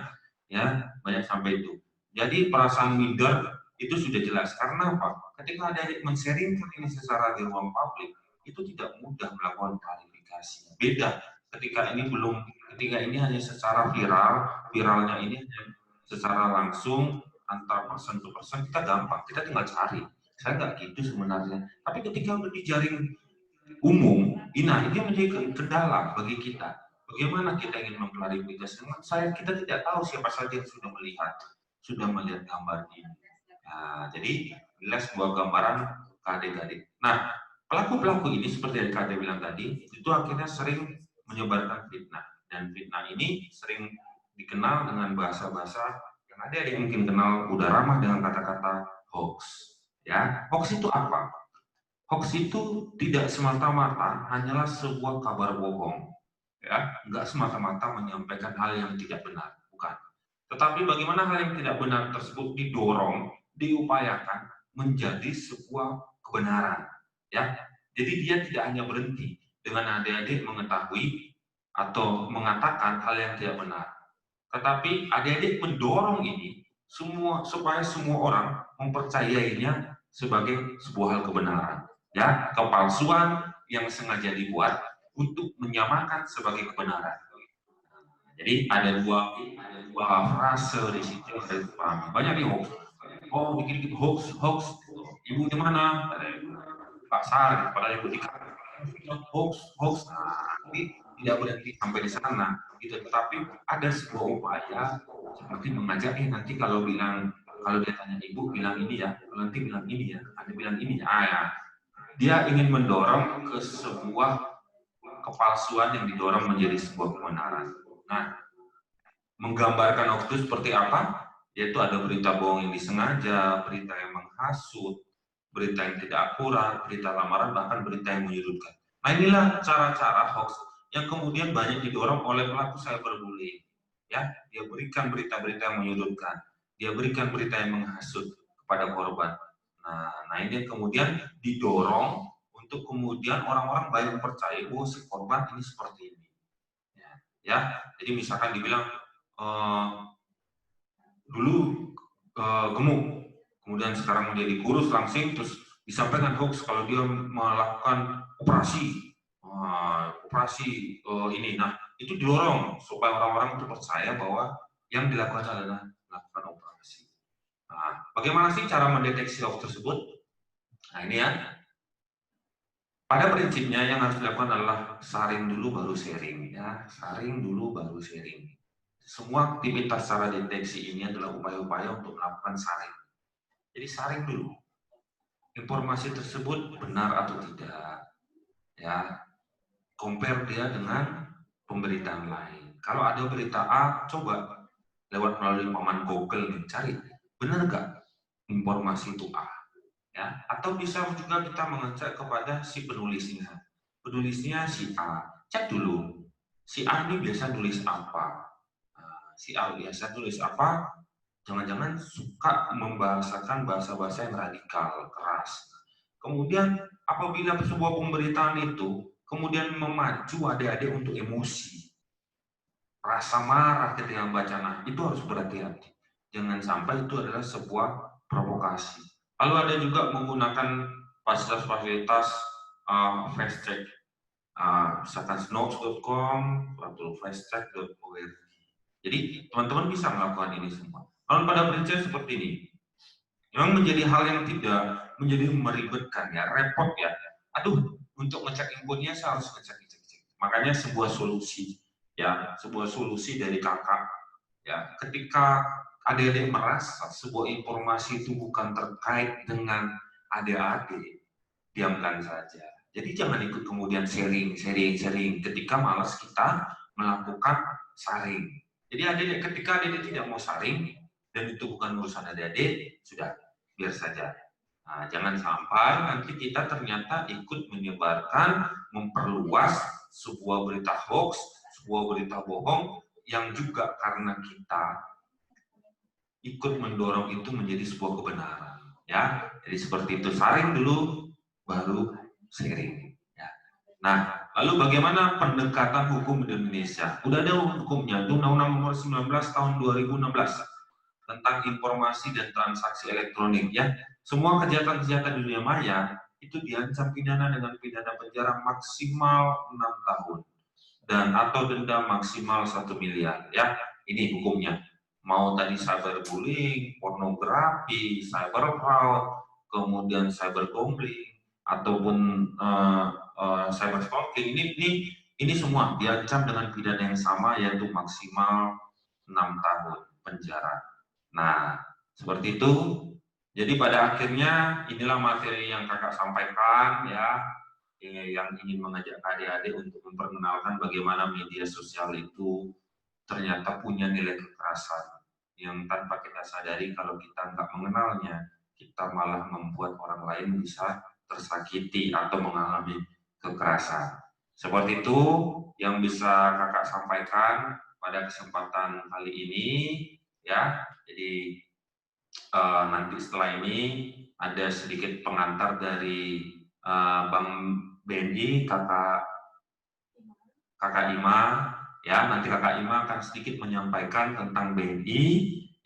ya, banyak sampai itu. Jadi perasaan minder itu sudah jelas. Karena apa? Ketika adik-adik men-sharingkan ini secara di ruang publik, itu tidak mudah melakukan klarifikasi. Beda ketika ini hanya secara viralnya ini hanya secara langsung antar person to person, kita gampang, kita tinggal cari. Saya nggak gitu sebenarnya. Tapi ketika udah di jaring umum, ini menjadi kendala bagi kita. Bagaimana kita ingin mengklarifikasi? Kita tidak tahu siapa saja yang sudah melihat gambar ini. Nah, jadi inilah sebuah gambaran ke adik-adik. Nah, pelaku-pelaku ini seperti yang Kak bilang tadi, itu akhirnya sering menyebarkan fitnah. Dan fitnah ini sering dikenal dengan bahasa-bahasa yang adik-adik mungkin kenal, udah ramah dengan kata-kata hoax. Ya, hoax itu apa? Hoax itu tidak semata-mata hanyalah sebuah kabar bohong. Ya, nggak semata-mata menyampaikan hal yang tidak benar, bukan. Tetapi bagaimana hal yang tidak benar tersebut didorong, diupayakan menjadi sebuah kebenaran. Ya, jadi dia tidak hanya berhenti dengan adik-adik mengetahui atau mengatakan hal yang tidak benar, tetapi adik-adik mendorong ini supaya semua orang mempercayainya sebagai sebuah hal kebenaran. Ya, kepalsuan yang sengaja dibuat untuk menyamakan sebagai kebenaran. Jadi ada dua frase di situ yang harus dipahami. Banyak nih hoax. Oh, dikit-dikit hoax. Ibu di mana? Pasar, padahal ibu di hoax. Nah, ini tidak berhenti sampai di sana. Gitu. Tetapi ada sebuah upaya seperti mengajak, nanti kalau dia tanya ibu bilang ini ya, kalau nanti bilang ini ya, ada bilang ini ya. Ya. Dia ingin mendorong ke sebuah kepalsuan yang didorong menjadi sebuah kebenaran. Nah, menggambarkan hoax itu seperti apa? Yaitu ada berita bohong yang disengaja, berita yang menghasut, berita yang tidak akurat, berita lamaran, bahkan berita yang menyudutkan. Nah, inilah cara-cara hoax yang kemudian banyak didorong oleh pelaku cyberbullying. Ya, dia berikan berita-berita yang menyudutkan, dia berikan berita yang menghasut kepada korban. Nah ini kemudian didorong untuk kemudian orang-orang banyak percaya bahwa si korban ini seperti ini. Ya, jadi misalkan dibilang dulu gemuk, kemudian sekarang menjadi kurus langsing, terus disampaikan hoax kalau dia melakukan operasi ini. Nah, itu didorong supaya orang-orang itu percaya bahwa yang dilakukan adalah melakukan operasi. Nah, bagaimana sih cara mendeteksi hoax tersebut? Nah, ini ya. Pada prinsipnya yang harus dilakukan adalah saring dulu baru sharing, ya. Saring dulu baru sharing. Semua aktivitas secara deteksi ini adalah upaya-upaya untuk melakukan saring. Jadi saring dulu. Informasi tersebut benar atau tidak. Ya. Compare dia dengan pemberitaan lain. Kalau ada berita A, coba lewat melalui paman Google nih, cari benar nggak informasi itu A. Ya, atau bisa juga kita mengecek kepada si penulisnya. Penulisnya si A, cek dulu. Si A ini biasa tulis apa? Si A biasa tulis apa? jangan-jangan suka membahasakan bahasa-bahasa yang radikal, keras. Kemudian apabila sebuah pemberitaan itu kemudian memacu adik-adik untuk emosi, rasa marah ketika membaca, nah itu harus berhati-hati. Jangan sampai itu adalah sebuah provokasi. Lalu ada juga menggunakan fasilitas-fasilitas fast check, misalkan notes.com atau fastcheck.org. Jadi teman-teman bisa melakukan ini semua. Lalu pada prinsip seperti ini, memang menjadi hal yang tidak menjadi meribetkan ya, repot ya. Aduh, untuk ngecek infonya saya harus ngecek. Makanya sebuah solusi ya, sebuah solusi dari kakak ya, ketika adik-adik merasa sebuah informasi itu bukan terkait dengan adik-adik, diamkan saja. Jadi jangan ikut kemudian sharing ketika malas kita melakukan saring. Jadi adik-adik, ketika adik-adik tidak mau saring dan itu bukan urusan adik-adik, sudah biar saja. Nah, jangan sampai nanti kita ternyata ikut menyebarkan, memperluas sebuah berita hoax, sebuah berita bohong yang juga karena kita ikut mendorong itu menjadi sebuah kebenaran. Ya, jadi seperti itu, saring dulu, baru sharing. Ya. Nah, lalu bagaimana pendekatan hukum di Indonesia? Udah ada hukumnya, itu Undang-Undang Nomor 19 Tahun 2016 tentang informasi dan transaksi elektronik. Ya, semua kejahatan-kejahatan dunia maya itu diancam pidana dengan pidana penjara maksimal 6 tahun dan atau denda maksimal 1 miliar. Ya, ini hukumnya. Mau tadi cyberbullying, pornografi, cyber fraud, kemudian cybergambling, ataupun cyber stalking, ini semua diancam dengan pidana yang sama, yaitu maksimal 6 tahun penjara. Nah, seperti itu. Jadi pada akhirnya inilah materi yang kakak sampaikan ya, yang ingin mengajak adik-adik untuk memperkenalkan bagaimana media sosial itu ternyata punya nilai kekerasan yang tanpa kita sadari kalau kita nggak mengenalnya, kita malah membuat orang lain bisa tersakiti atau mengalami kekerasan. Seperti itu yang bisa kakak sampaikan pada kesempatan kali ini ya. Jadi nanti setelah ini ada sedikit pengantar dari Bang Benji, kakak Ima ya. Nanti kakak Ima akan sedikit menyampaikan tentang BNI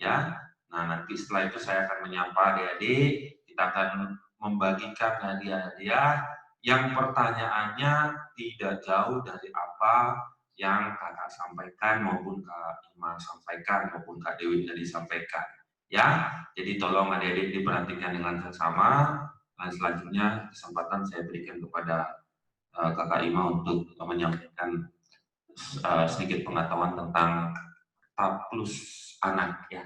ya. Nah, nanti setelah itu saya akan menyapa adik-adik, kita akan membagikan hadiah-hadiah yang pertanyaannya tidak jauh dari apa yang kakak sampaikan maupun kak Ima sampaikan maupun kak Dewi tadi sampaikan ya. Jadi tolong adik-adik diperhatikan dengan seksama. Dan selanjutnya kesempatan saya berikan kepada kakak Ima untuk menyampaikan sedikit pengetahuan tentang taplus anak ya.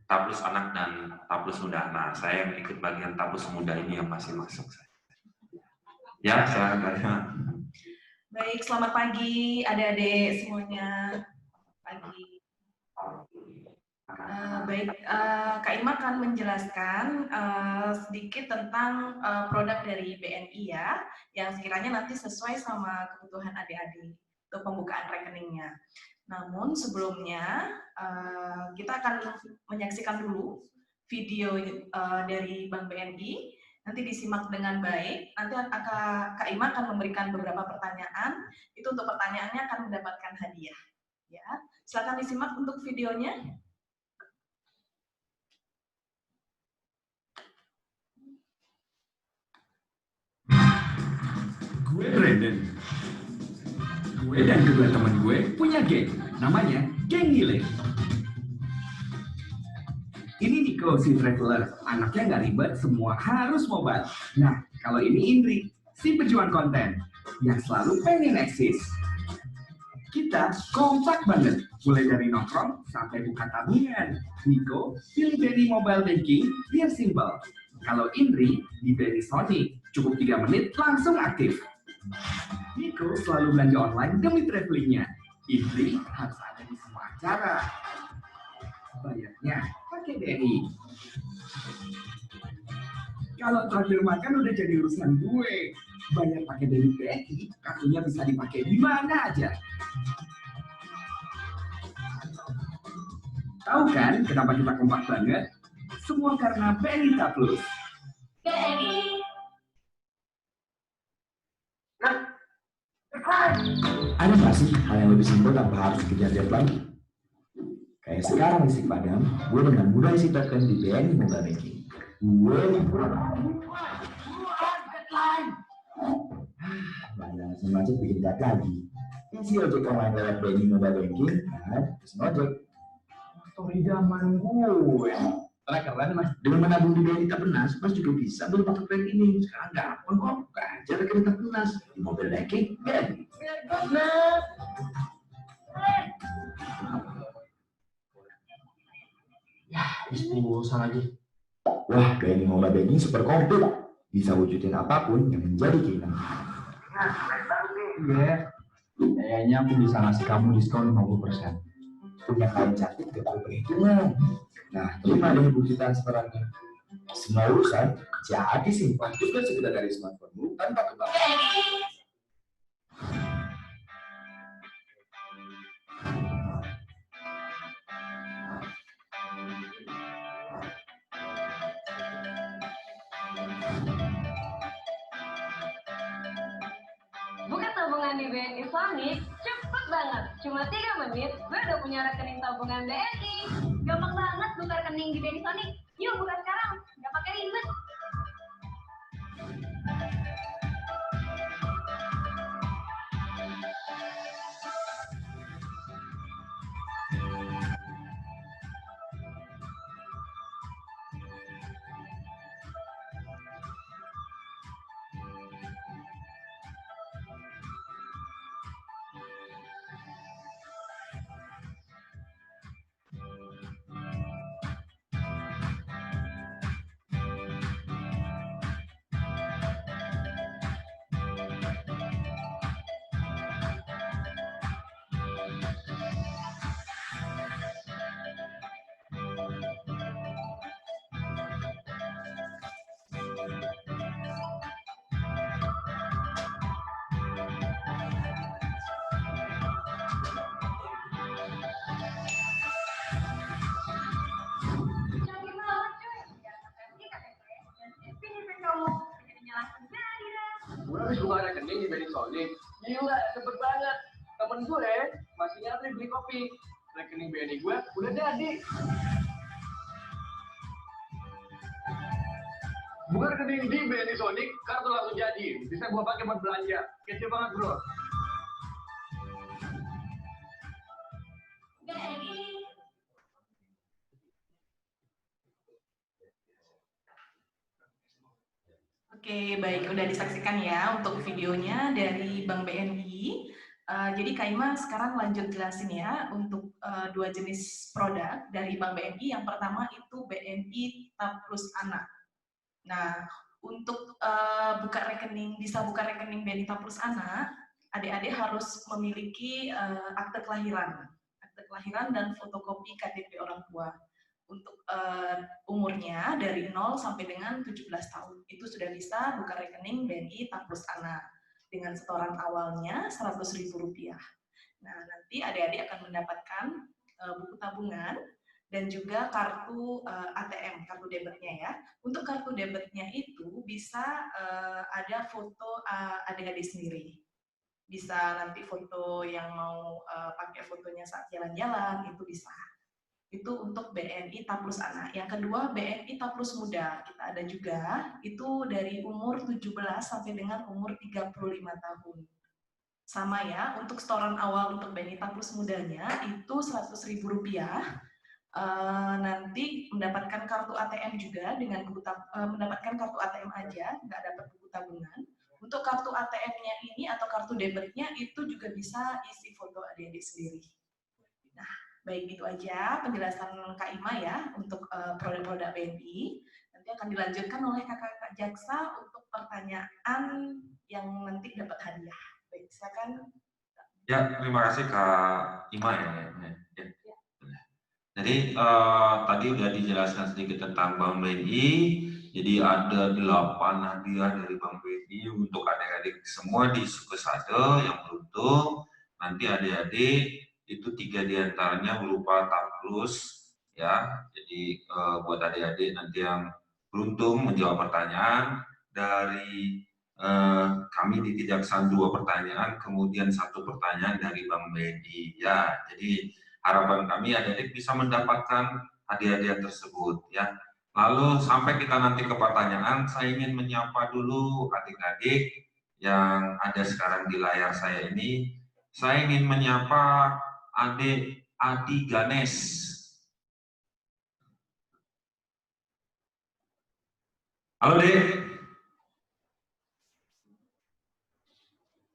Taplus anak dan taplus muda. Nah, saya yang ikut bagian taplus muda ini yang masih masuk. Ya, saya akan. Baik, selamat pagi adik-adik semuanya. Pagi. Kak Ima akan menjelaskan sedikit tentang produk dari BNI ya, yang sekiranya nanti sesuai sama kebutuhan adik-adik untuk pembukaan rekeningnya. Namun sebelumnya kita akan menyaksikan dulu video dari Bank BNI. Nanti disimak dengan baik. Nanti Kak Ima akan memberikan beberapa pertanyaan. Itu untuk pertanyaannya akan mendapatkan hadiah. Ya, silakan disimak untuk videonya. Gue Brandon. Gue dan kedua teman gue punya geng, namanya Geng Gile. Ini Nico si traveler, anaknya nggak ribet, semua harus mobile. Nah, kalau ini Indri, si pejuang konten, yang selalu pengen eksis. Kita kompak banget, mulai dari nongkrong sampai buka tabungan. Nico pilih BNI Mobile Banking biar simple. Kalau Indri di BNI Sony, cukup 3 menit langsung aktif. Nico selalu belanja online demi travelingnya. Indri harus ada di semua acara. Bayarnya pakai BNI. Kalau terakhir makan udah jadi urusan gue. Bayar pakai BNI, kartunya bisa dipakai di mana aja. Tahu kan kenapa kita kompak banget? Semua karena BNI Taplus. Ada nggak sih hal yang lebih simpel tanpa harus dikejar deadline? Kayak sekarang listrik padam, gue dengan mudah isi token di BNI Mobile Banking. Gue alasan macet bikin cat lagi. Isi ojek online lewat BNI Mobile Banking dan pesen ojek. Story zaman gue. Karena keren mas, dengan menabung di BNI Tapenas, mas juga bisa beli paket plan ini. Sekarang gampang kok, buka aja rekening Tapenas di Mobile Banking BNI. Ya, pulsa lagi. Wah, BNI Mobile Banking super komplit. Bisa wujudin apapun yang menjadi keinginan. Iya, kayaknya aku bisa ngasih kamu diskon 50%. Punya kain cantik gak perlu perhitungan. Nah, terima deh bukti transferannya. Semua urusan jadi simpel. Juga sekedar dari smartphone tanpa kebal. Buka tabungan di BNI Sonic cepet banget. Cuma 3 menit, gue udah punya rekening tabungan BNI. Gampang banget buka rekening di BNI Sonic. Yuk buka sekarang, nggak pakai ribet. Cantik banget cuy. Finish kamu. Jadinya langsung jadi dah. Gue habis buka rekening di BNI Sonic. Gila, cepet banget. Temen gue masih nyantri beli kopi. Rekening BNI gue udah jadi. Buka rekening di BNI Sonic, kartu langsung jadi. Bisa gue pakai buat belanja. Kece banget bro. Oke, baik. Udah disaksikan ya untuk videonya dari Bank BNI. Jadi Kak Ima sekarang lanjut jelasin ya untuk dua jenis produk dari Bank BNI. Yang pertama itu BNI Taplus Anak. Nah, untuk bisa buka rekening BNI Taplus Anak, adik-adik harus memiliki akte kelahiran dan fotokopi KTP orang tua. Untuk umurnya dari 0 sampai dengan 17 tahun. Itu sudah bisa buka rekening BNI Taplus Anak dengan setoran awalnya Rp100.000. Nah, nanti adik-adik akan mendapatkan buku tabungan dan juga kartu ATM, kartu debitnya ya. Untuk kartu debitnya itu bisa ada foto adik-adik sendiri. Bisa nanti foto yang mau pakai fotonya saat jalan-jalan, itu bisa. Itu untuk BNI Taplus Anak. Yang kedua BNI Taplus Muda. Kita ada juga, itu dari umur 17 sampai dengan umur 35 tahun. Sama ya, untuk setoran awal untuk BNI Taplus Mudanya itu Rp100.000. Nanti mendapatkan kartu ATM juga dengan mendapatkan kartu ATM aja, nggak dapat buku tabungan. Untuk kartu ATM-nya ini atau kartu debitnya itu juga bisa isi foto adik-adik sendiri. Nah, baik itu aja penjelasan Kak Ima ya untuk produk-produk BNI. Nanti akan dilanjutkan oleh kakak-kakak jaksa untuk pertanyaan yang nanti dapat hadiah. Baik, silakan. Ya, terima kasih Kak Ima ya. Jadi tadi udah dijelaskan sedikit tentang Bank BNI. Jadi ada 8 hadiah dari Bank BNI untuk adik-adik semua di Sukesade yang beruntung. Nanti adik-adik itu 3 diantaranya berupa taplus ya. Jadi buat adik-adik nanti yang beruntung menjawab pertanyaan dari kami di Kejaksaan 2 pertanyaan, kemudian 1 pertanyaan dari Bang Bedi ya. Jadi harapan kami adik-adik bisa mendapatkan hadiah-hadiah tersebut ya. Lalu sampai kita nanti ke pertanyaan, saya ingin menyapa dulu adik-adik yang ada sekarang di layar saya ini. Saya ingin menyapa adik Adi Ganes. Halo Dek.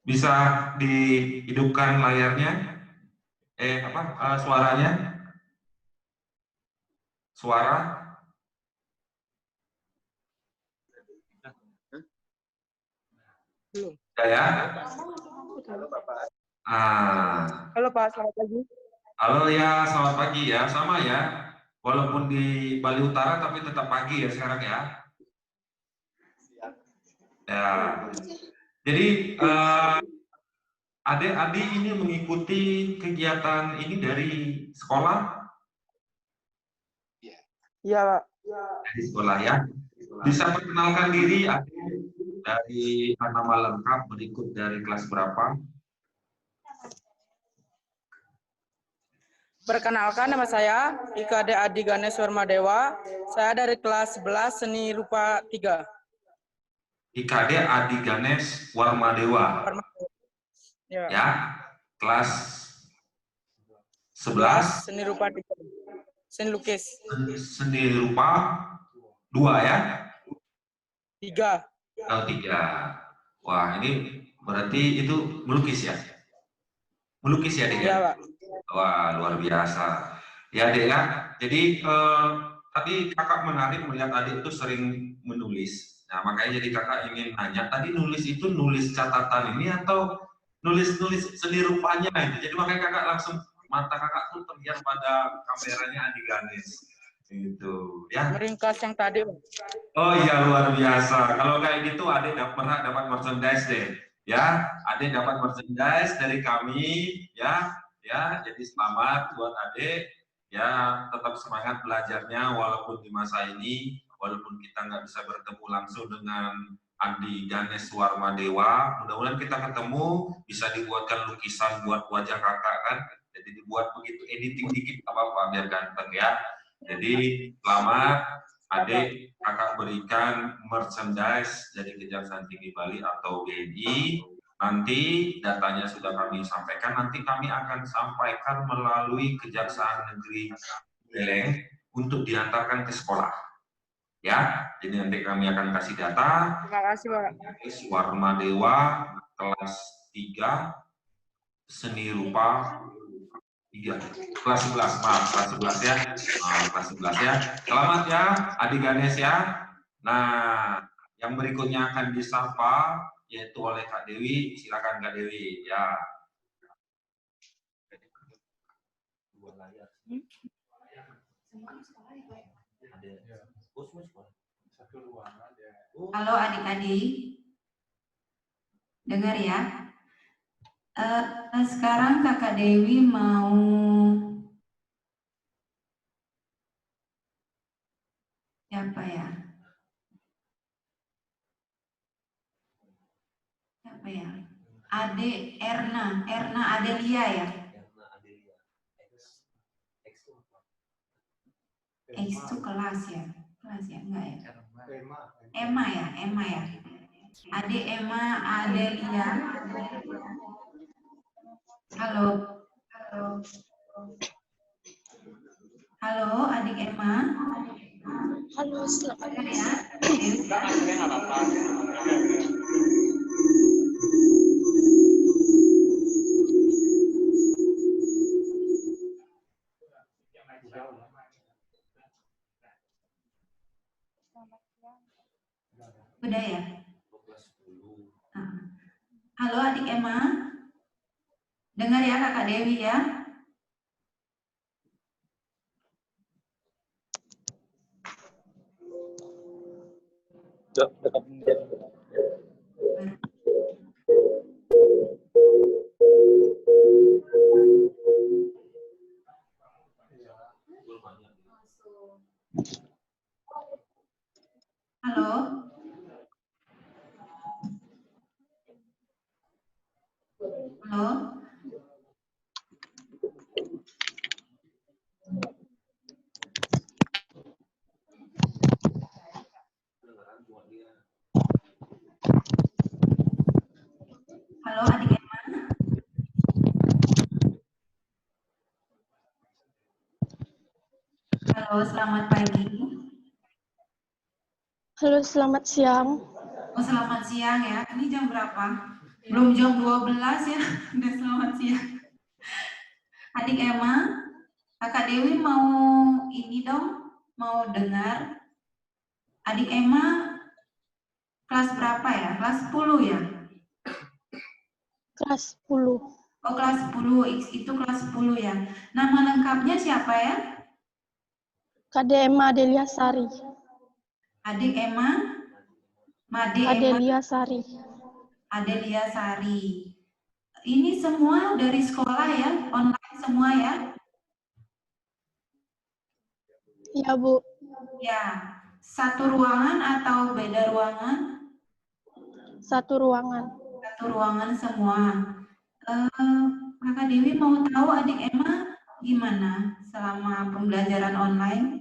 Bisa dihidupkan layarnya? Suaranya? Suara? Belum. Ya? Halo Bapak. Halo Pak, selamat pagi. Halo ya, selamat pagi ya. Sama ya. Walaupun di Bali Utara tapi tetap pagi ya sekarang ya. Ya. Jadi adik-adik ini mengikuti kegiatan ini dari sekolah? Iya, Pak. Dari sekolah ya. Bisa perkenalkan diri adik dari nama lengkap berikut dari kelas berapa? Perkenalkan, nama saya Ika Ade Adi Ganes Warmadewa. Saya dari kelas 11 Seni Rupa 3. Ika Ade Adi Ganes Warmadewa. Ya, kelas 11 Seni Rupa 3. Seni Lukis. Seni Rupa 2 ya? 3. Oh, 3. Wah, ini berarti itu melukis ya? Melukis ya, Dek? Iya, Pak. Wah, luar biasa. Ya, Dek ya. Jadi tadi kakak menarik melihat adik itu sering menulis. Nah, makanya jadi kakak ingin nanya, tadi nulis itu nulis catatan ini atau nulis-nulis seni rupanya itu? Jadi makanya kakak langsung, mata kakak tuh terlihat pada kameranya Adi Ganes. Gitu, ya. Meringkas yang tadi, Pak. Oh iya, luar biasa. Kalau kayak gitu adik pernah dapat merchandise deh. Ya, adik dapat merchandise dari kami ya. Ya, jadi selamat buat adik. Ya, tetap semangat belajarnya walaupun di masa ini, walaupun kita nggak bisa bertemu langsung dengan Adi Ganes Warmadewa. Mudah-mudahan kita ketemu, bisa dibuatkan lukisan buat wajah kakak kan. Jadi dibuat begitu editing dikit apa-apa biar ganteng ya. Jadi selamat adik, kakak berikan merchandise dari Kejaksaan Tinggi Bali atau BNI. Nanti datanya sudah kami sampaikan, nanti kami akan sampaikan melalui Kejaksaan Negeri Beleng untuk diantarkan ke sekolah. Ya, jadi nanti kami akan kasih data. Terima kasih, Pak. Warmadewa kelas 3 Seni Rupa 3, kelas 11, maaf, kelas 11 ya. Kelas 11 ya. Selamat ya, Adi Ganes ya. Nah, yang berikutnya akan disapa yaitu oleh Kak Dewi. Silakan Kak Dewi ya. Halo adik-adik, dengar ya. Sekarang Kakak Dewi mau siapa ya? Siapa ya? Ade Erna Adelia ya? X itu kelas ya? Kelas ya? Enggak ya? Emma ya? Ade Emma Adelia. Halo. Halo, adik Emma. Halo, selamat Dengar ya? Udah ya? Halo adik Emma. Dengar ya Kakak Dewi ya? Halo? Halo? Halo adik Emma? Halo, selamat pagi. Halo, selamat siang. Oh, selamat siang ya. Ini jam berapa? Belum jam 12 ya. Udah selamat siang. Adik Emma, Kakak Dewi mau ini dong, mau dengar. Adik Emma kelas berapa ya? Kelas 10 ya? Kelas 10. Oh, kelas 10. Itu kelas 10 ya. Nama lengkapnya siapa ya? Kadema Adelia Sari. Adik Emma? Made Emma? Adelia Sari. Adelia Sari. Ini semua dari sekolah ya? Online semua ya? Ya, Bu. Ya. Satu ruangan atau beda ruangan? Satu ruangan. Satu ruangan semua. Kakak Dewi mau tahu adik Emma gimana selama pembelajaran online?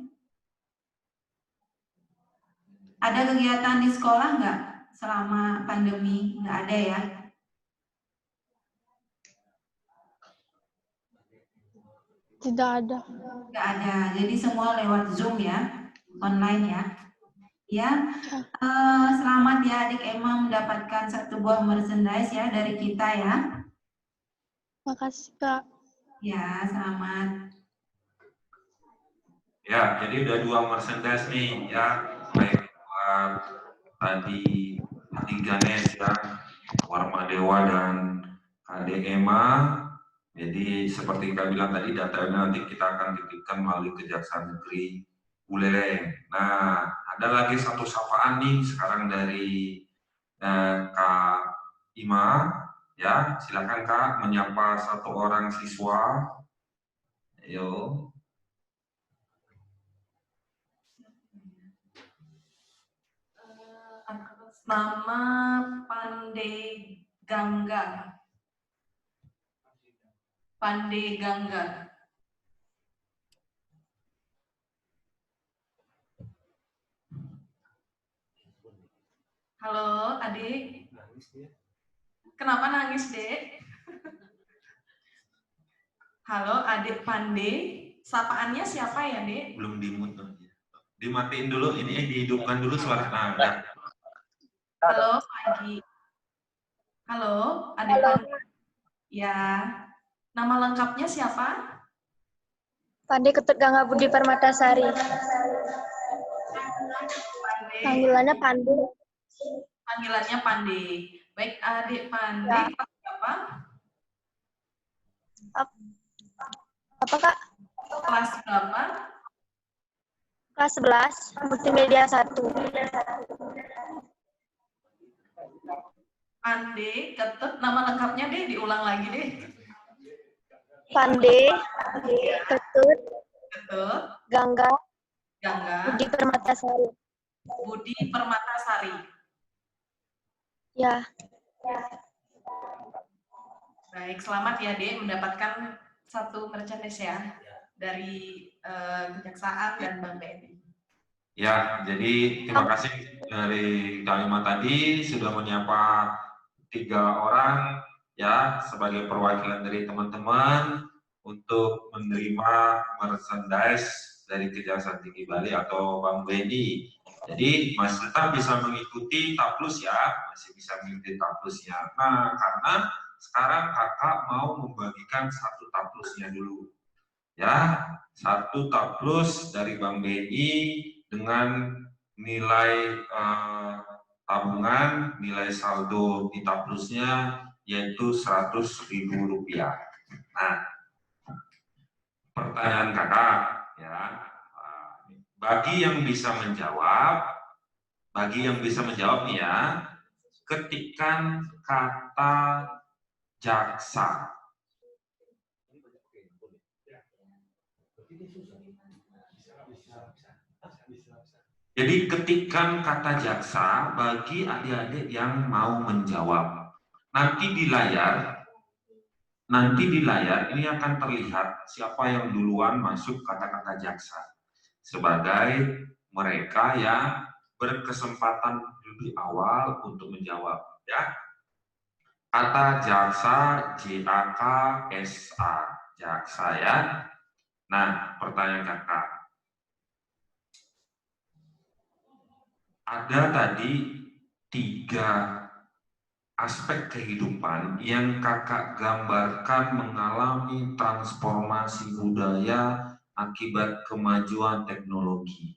Ada kegiatan di sekolah nggak selama pandemi? Nggak ada ya? Tidak ada. Nggak ada. Jadi semua lewat Zoom ya, online ya. Ya, selamat ya adik Emma mendapatkan satu buah merchandise ya dari kita ya. Makasih, Kak. Ya, selamat. Ya, jadi udah 2 merchandise nih ya, baik buat tadi Adik Ganes ya, Warma Dewa dan Kak Emma. Jadi seperti Kak bilang tadi, datanya nanti kita akan titipkan melalui Kejaksaan Negeri Buleleng. Nah, ada lagi satu sapaan nih sekarang dari Kak Ima ya, silakan Kak menyapa satu orang siswa. Ayo. Nama Pandey Gangga. Pandey Gangga. Halo, adik. Kenapa nangis, Dek? Halo, adik Pandey. Sapaannya siapa ya, Dek? Belum dimut. Dimatiin dulu, ini dihidupkan dulu suara. Nah, udah. Halo, pagi. Halo, adik Pandey. Ya, nama lengkapnya siapa? Pandey Ketut Gangga Budi Permatasari. Panggilannya Pandey. Panggilannya Pandey. Baik, adik Pandey, Ya. kelas berapa? Apa, Kak? Kelas berapa? Kelas 11, Multimedia 1. Pandey Ketut, nama lengkapnya deh, diulang lagi deh. Pandey Ketut Ketut Gangga Gangga Budi Permatasari. Budi Permatasari. Ya. Baik, selamat ya Dek mendapatkan satu merchandise ya dari Kejaksaan dan Bank BNI. Ya, jadi terima kasih dari kalimat tadi sudah menyapa 3 orang ya sebagai perwakilan dari teman-teman untuk menerima merchandise dari Kejaksaan Tinggi Bali atau Bank BNI. Jadi masih tetap bisa mengikuti taplus ya, masih bisa mengikuti taplusnya. Nah, karena sekarang kakak mau membagikan satu taplusnya dulu. Ya, satu taplus dari Bank BNI dengan nilai tabungan, nilai saldo di taplusnya yaitu Rp100.000. Nah, pertanyaan kakak ya, bagi yang bisa menjawab nih ya, ketikkan kata jaksa. Jadi ketikkan kata jaksa bagi adik-adik yang mau menjawab. Nanti di layar ini akan terlihat siapa yang duluan masuk kata-kata jaksa sebagai mereka yang berkesempatan lebih awal untuk menjawab, ya. Kata jaksa, JAKSA, jaksa, ya. Nah, pertanyaan kakak. Ada tadi 3 aspek kehidupan yang kakak gambarkan mengalami transformasi budaya akibat kemajuan teknologi.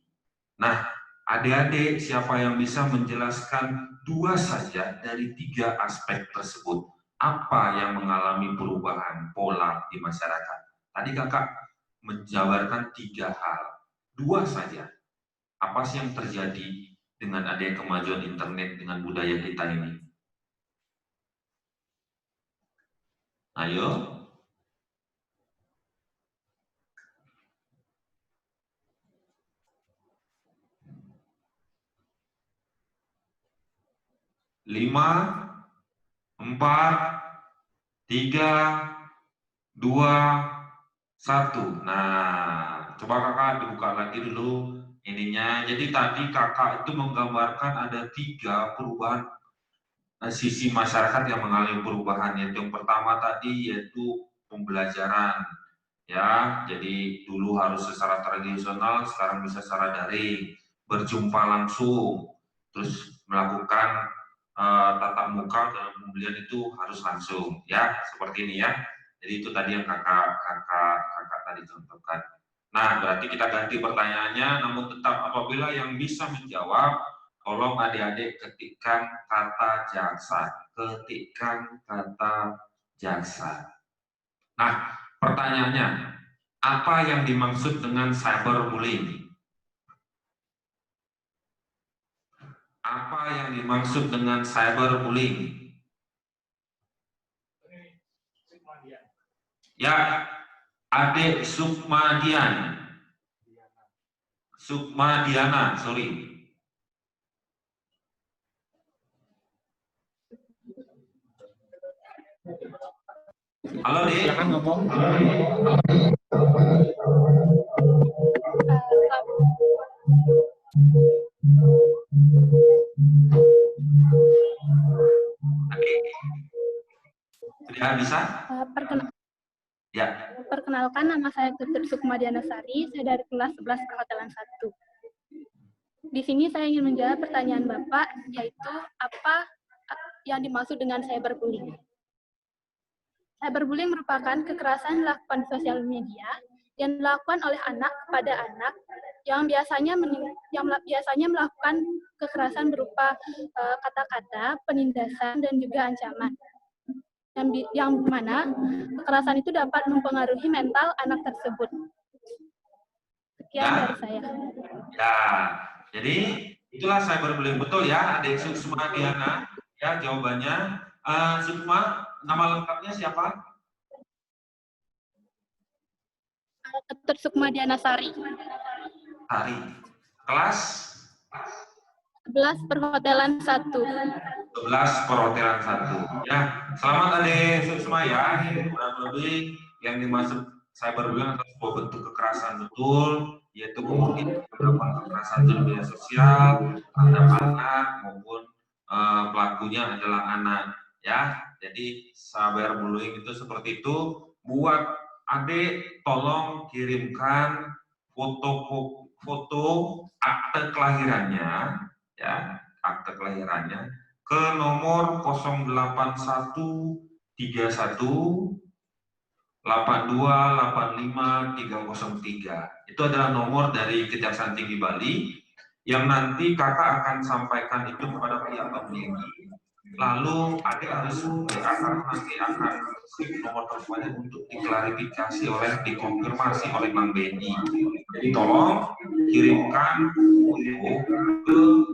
Nah, adik-adik siapa yang bisa menjelaskan 2 saja dari 3 aspek tersebut? Apa yang mengalami perubahan pola di masyarakat? Tadi kakak menjabarkan 3 hal, 2 saja. Apa sih yang terjadi dengan adanya kemajuan internet dengan budaya kita ini? Ayo. Lima, 4, 3, 2, 1. Nah, coba kakak dibuka lagi dulu ininya. Jadi tadi kakak itu menggambarkan ada 3 perubahan sisi masyarakat yang mengalami perubahan. Yang pertama tadi yaitu pembelajaran. Ya, jadi dulu harus secara tradisional, sekarang bisa secara daring, berjumpa langsung, terus melakukan tatap muka dalam pembelian itu harus langsung, ya, seperti ini ya. Jadi itu tadi yang kakak tadi contohkan. Nah, berarti kita ganti pertanyaannya, namun tetap apabila yang bisa menjawab, tolong adik-adik ketikkan kata jaksa, ketikkan kata jaksa. Nah, pertanyaannya, apa yang dimaksud dengan cyberbullying? Apa yang dimaksud dengan cyberbullying? Ya, adik Sukmadian. Sukmadiana, sorry. Halo, Dek. Silakan ngomong. Sudah bisa? Ya. Perkenalkan, nama saya Tutut Sukmadiana Sari, saya dari kelas 11 Perhotelan 1. Di sini saya ingin menjawab pertanyaan Bapak, yaitu apa yang dimaksud dengan cyberbullying. Cyberbullying merupakan kekerasan dilakukan di sosial media yang dilakukan oleh anak kepada anak yang biasanya melakukan kekerasan berupa kata-kata, penindasan, dan juga ancaman. Yang mana kekerasan itu dapat mempengaruhi mental anak tersebut. Sekian dari saya. Ya, jadi itulah cyberbullying, betul ya, adik Sukma Diana. Ya, jawabannya. Sukma, nama lengkapnya siapa? Tutut Sukmadiana Sari. Sari. Kelas? 11 Perhotelan 1. 11 Perhotelan 1. Ya, selamat adik Sukma ya. Ini kurang lebih yang dimaksud cyberbullying atau sebuah bentuk kekerasan betul, yaitu kemudian melakukan kekerasan di media sosial terhadap anak maupun pelakunya adalah anak. Ya, jadi cyberbullying itu seperti itu. Buat adik, tolong kirimkan foto akte kelahirannya, ya, akte kelahirannya ke nomor 08131 8285 303. Itu adalah nomor dari Kejaksaan Tinggi Bali yang nanti kakak akan sampaikan itu kepada pihak pembimbing. Lalu adik harus nanti akan nomor teleponnya untuk diklarifikasi dikonfirmasi oleh Bang Benny. Jadi tolong kirimkan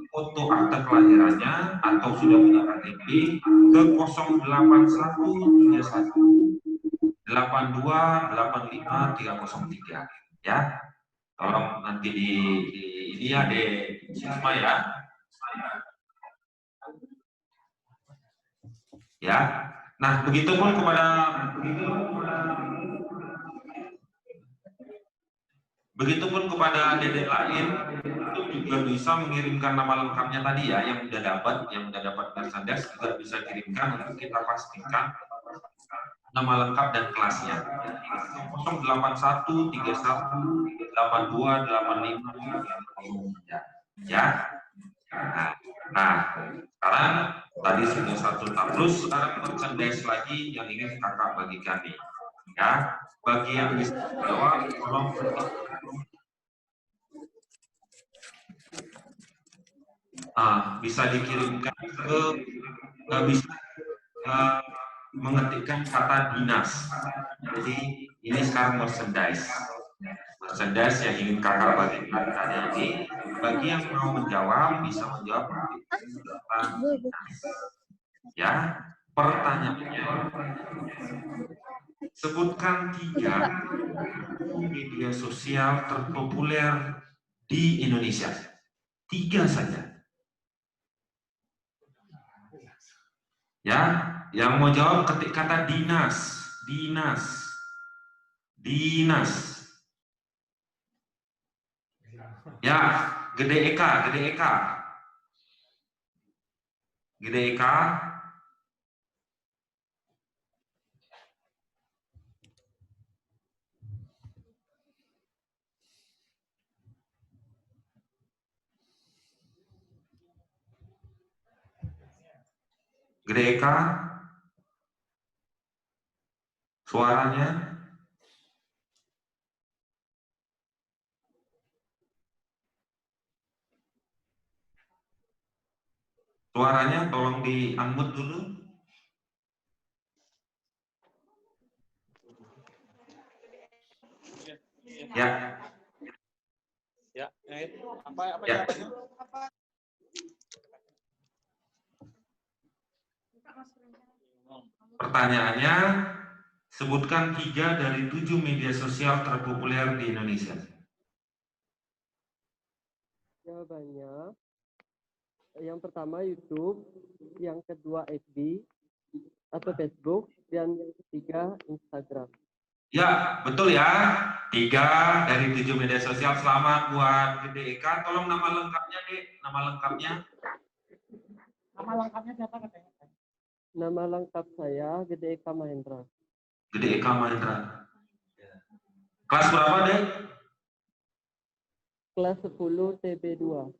foto akte kelahirannya atau sudah punya KTP ke 08131 8285 303, ya. Tolong nanti ini ya di Sisma ya. Ya. Nah, begitupun kepada adik-adik lain itu juga bisa mengirimkan nama lengkapnya tadi ya, yang udah dapat merchandise juga bisa kirimkan untuk kita pastikan nama lengkap dan kelasnya. 081 31 82 85 ya. Nah, sekarang tadi sudah satu tabrus, sekarang merchandise lagi yang ingin kakak bagikan nih. Ya, bagi yang bisa jawab, tolong bisa dikirimkan ke bisa mengetikkan kata dinas. Jadi ini sekarang merchandise yang ingin kakak bagikan tadi ini. Bagi yang mau menjawab bisa menjawab kata dinas. Ya, pertanyaannya, sebutkan 3 media sosial terpopuler di Indonesia. 3 saja. Ya, yang mau jawab ketik kata dinas. Ya, gede Eka. Gede Eka, suaranya. Suaranya tolong di-unmute dulu. Ya. Ya, apa ya. Pertanyaannya, sebutkan 3 dari 7 media sosial terpopuler di Indonesia. Jawabannya, yang pertama YouTube, yang kedua FB atau Facebook, dan yang ketiga Instagram. Ya, betul ya. 3 dari 7 media sosial. Selamat buat Gede Eka. Tolong nama lengkapnya, Dek. Nama lengkapnya. Nama lengkapnya siapa katanya? Nama lengkap saya Gede Eka Mahendra. Gede Eka Mahendra. Kelas berapa, Dek? Kelas 10 TB2.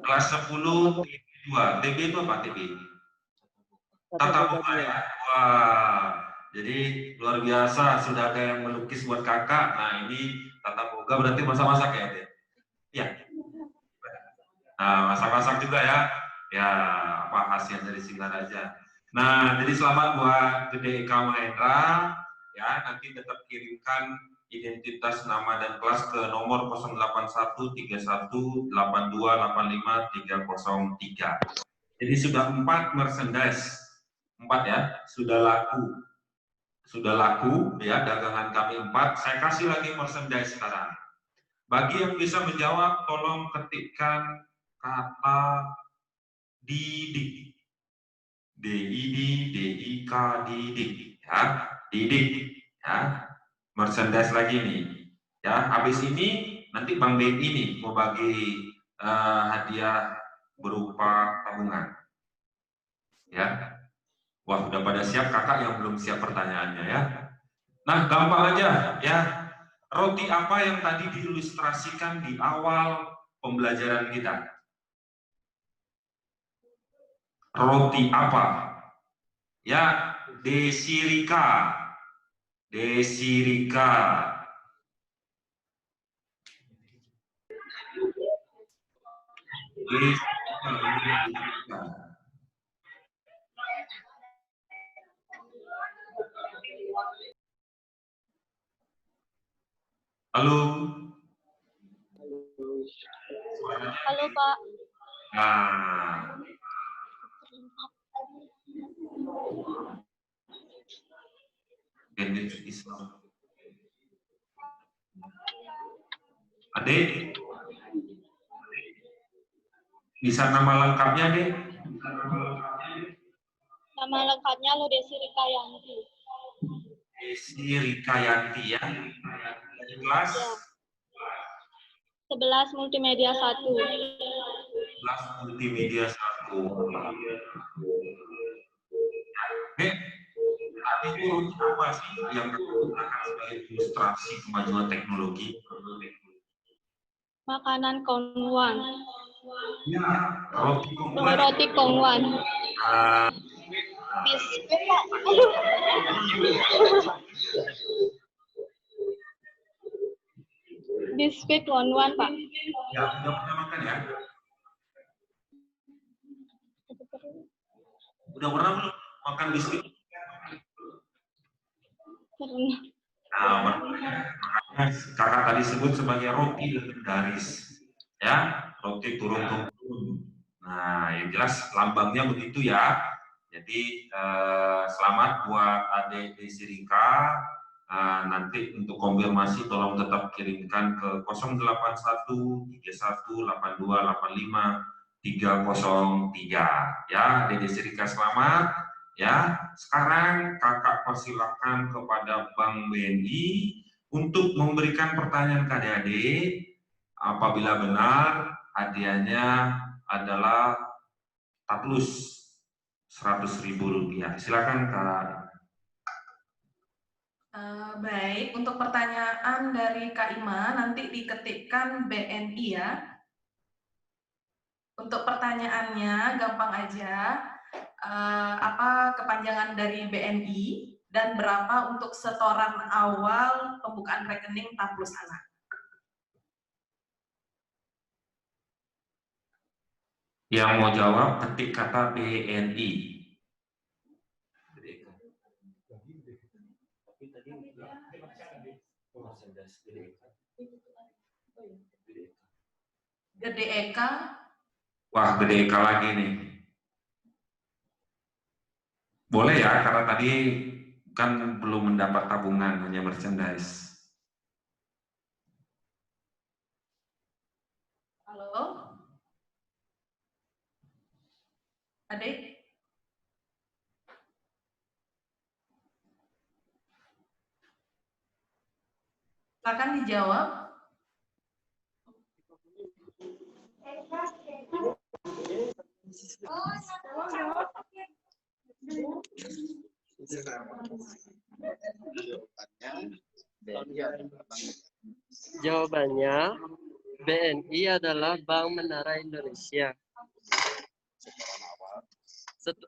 Kelas 10 TB2. TB itu apa TB? Tata boga ya. Wah, jadi luar biasa. Sudah ada yang melukis buat kakak. Nah, ini tata boga berarti masak-masak ya, Dek? Iya. Nah, masak-masak juga ya. Ya, apa hasil dari Singaraja. Nah, jadi selamat buat Gede Eka Mahendra. Ya, nanti tetap kirimkan identitas nama dan kelas ke nomor 081318285 Jadi sudah 4 merchandise. 4 ya, sudah laku ya, dagangan kami 4. Saya kasih lagi merchandise sekarang. Bagi yang bisa menjawab, tolong ketikkan kata didik. DID, didik ya, didik ya. Merchandise lagi nih ya. Habis ini nanti Bang Ben ini mau bagi hadiah berupa tabungan ya. Wah, udah pada siap kakak, yang belum siap pertanyaannya ya. Nah, gampang aja ya. Roti apa yang tadi diilustrasikan di awal pembelajaran kita? Roti apa? Ya, Desirika. Halo. Halo, Pak. Nah. Adik, bisa nama lengkapnya, Dek? Nama lengkapnya Lodesi Rikayanti. Desi Rikayanti ya. Dari kelas? 11 Multimedia 1. Kelas Multimedia 1. Dek, tadi itu apa sih yang digunakan sebagai ilustrasi kemajuan teknologi? Makanan Kongwan. Ya, roti Kongwan. Roti Kongwan. Biskuit, Pak. Biskuit Kongwan, Pak. Ya, sudah pernah makan ya? Udah pernah belum makan biskuit? Pernah. Nah, makanya kakak tadi sebut sebagai roti legendaris. Ya, roti turun-turun. Nah, yang jelas lambangnya begitu ya. Jadi selamat buat adik Desi Rika. Nanti untuk konfirmasi tolong tetap kirimkan ke 081 31 82 85 303 ya. Adik Desi Rika selamat ya. Sekarang kakak persilakan kepada Bank BNI untuk memberikan pertanyaan ke adik-adik. Apabila benar, hadiahnya adalah taplus Rp100.000. Silakan Kak. Baik, untuk pertanyaan dari Kak Ima nanti diketikkan BNI ya. Untuk pertanyaannya gampang aja. Apa kepanjangan dari BNI dan berapa untuk setoran awal pembukaan rekening taplus anak? Yang mau jawab ketik kata BNI. Gede Eka. Wah, Gede Eka lagi nih. Boleh ya, karena tadi kan belum mendapat tabungan, hanya merchandise. Halo? Adik? Silakan dijawab. Jawabannya, BNI adalah Bank Menara Indonesia.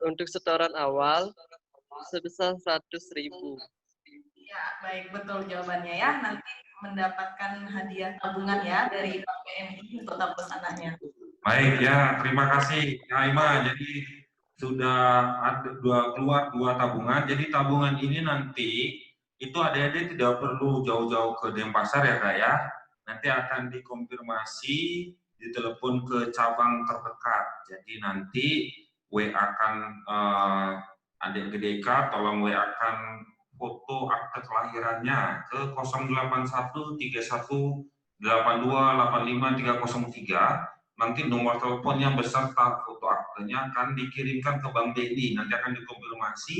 Untuk setoran awal sebesar 100.000. Ya, baik, betul jawabannya ya. Nanti mendapatkan hadiah tabungan ya dari Bank BNI untuk taplus anaknya. Baik ya, terima kasih Kak Ima. Jadi sudah ada keluar dua tabungan. Jadi tabungan ini nanti itu adik-adik tidak perlu jauh-jauh ke Denpasar ya Kak ya. Nanti akan dikonfirmasi, ditelepon ke cabang terdekat. Jadi nanti WA-kan adik Gede Eka, tolong WA-kan foto akte kelahirannya ke 081 31 82 85 303. Nanti nomor teleponnya beserta foto aktenya akan dikirimkan ke Bank BNI. Nanti akan dikonfirmasi,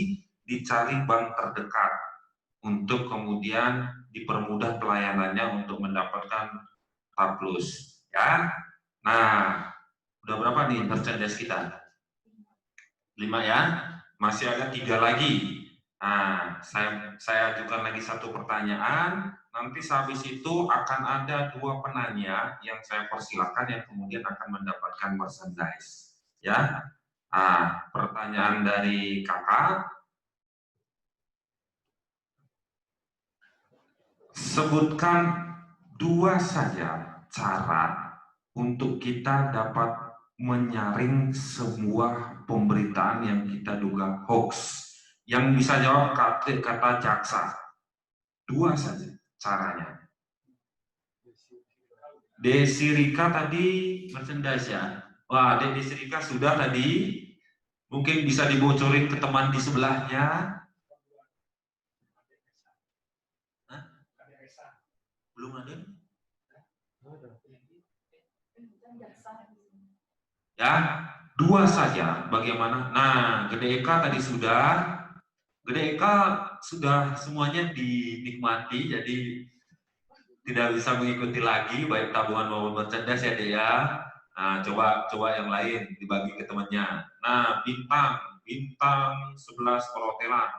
dicari bank terdekat untuk kemudian dipermudah pelayanannya untuk mendapatkan taplus. Ya, nah udah berapa nih merchandise kita? 5 ya, masih ada 3 lagi. Nah, saya ajukan lagi satu pertanyaan. Nanti habis itu akan ada 2 penanya yang saya persilakan yang kemudian akan mendapatkan merchandise. Ya, nah, pertanyaan dari kakak. Sebutkan 2 saja cara untuk kita dapat menyaring sebuah pemberitaan yang kita duga hoax. Yang bisa jawab kata jaksa. 2 saja caranya. Desi Rika tadi merchandise ya. Wah, Desi Rika sudah tadi. Mungkin bisa dibocorin ke teman di sebelahnya. Hah? Belum ada? Ya, 2 saja. Bagaimana? Nah, Gede Eka tadi sudah. Gede Eka sudah semuanya dinikmati, jadi tidak bisa mengikuti lagi baik tabungan maupun merchandise ya Dek ya. Nah, coba yang lain dibagi ke temannya. Nah, bintang 11 perhotelan.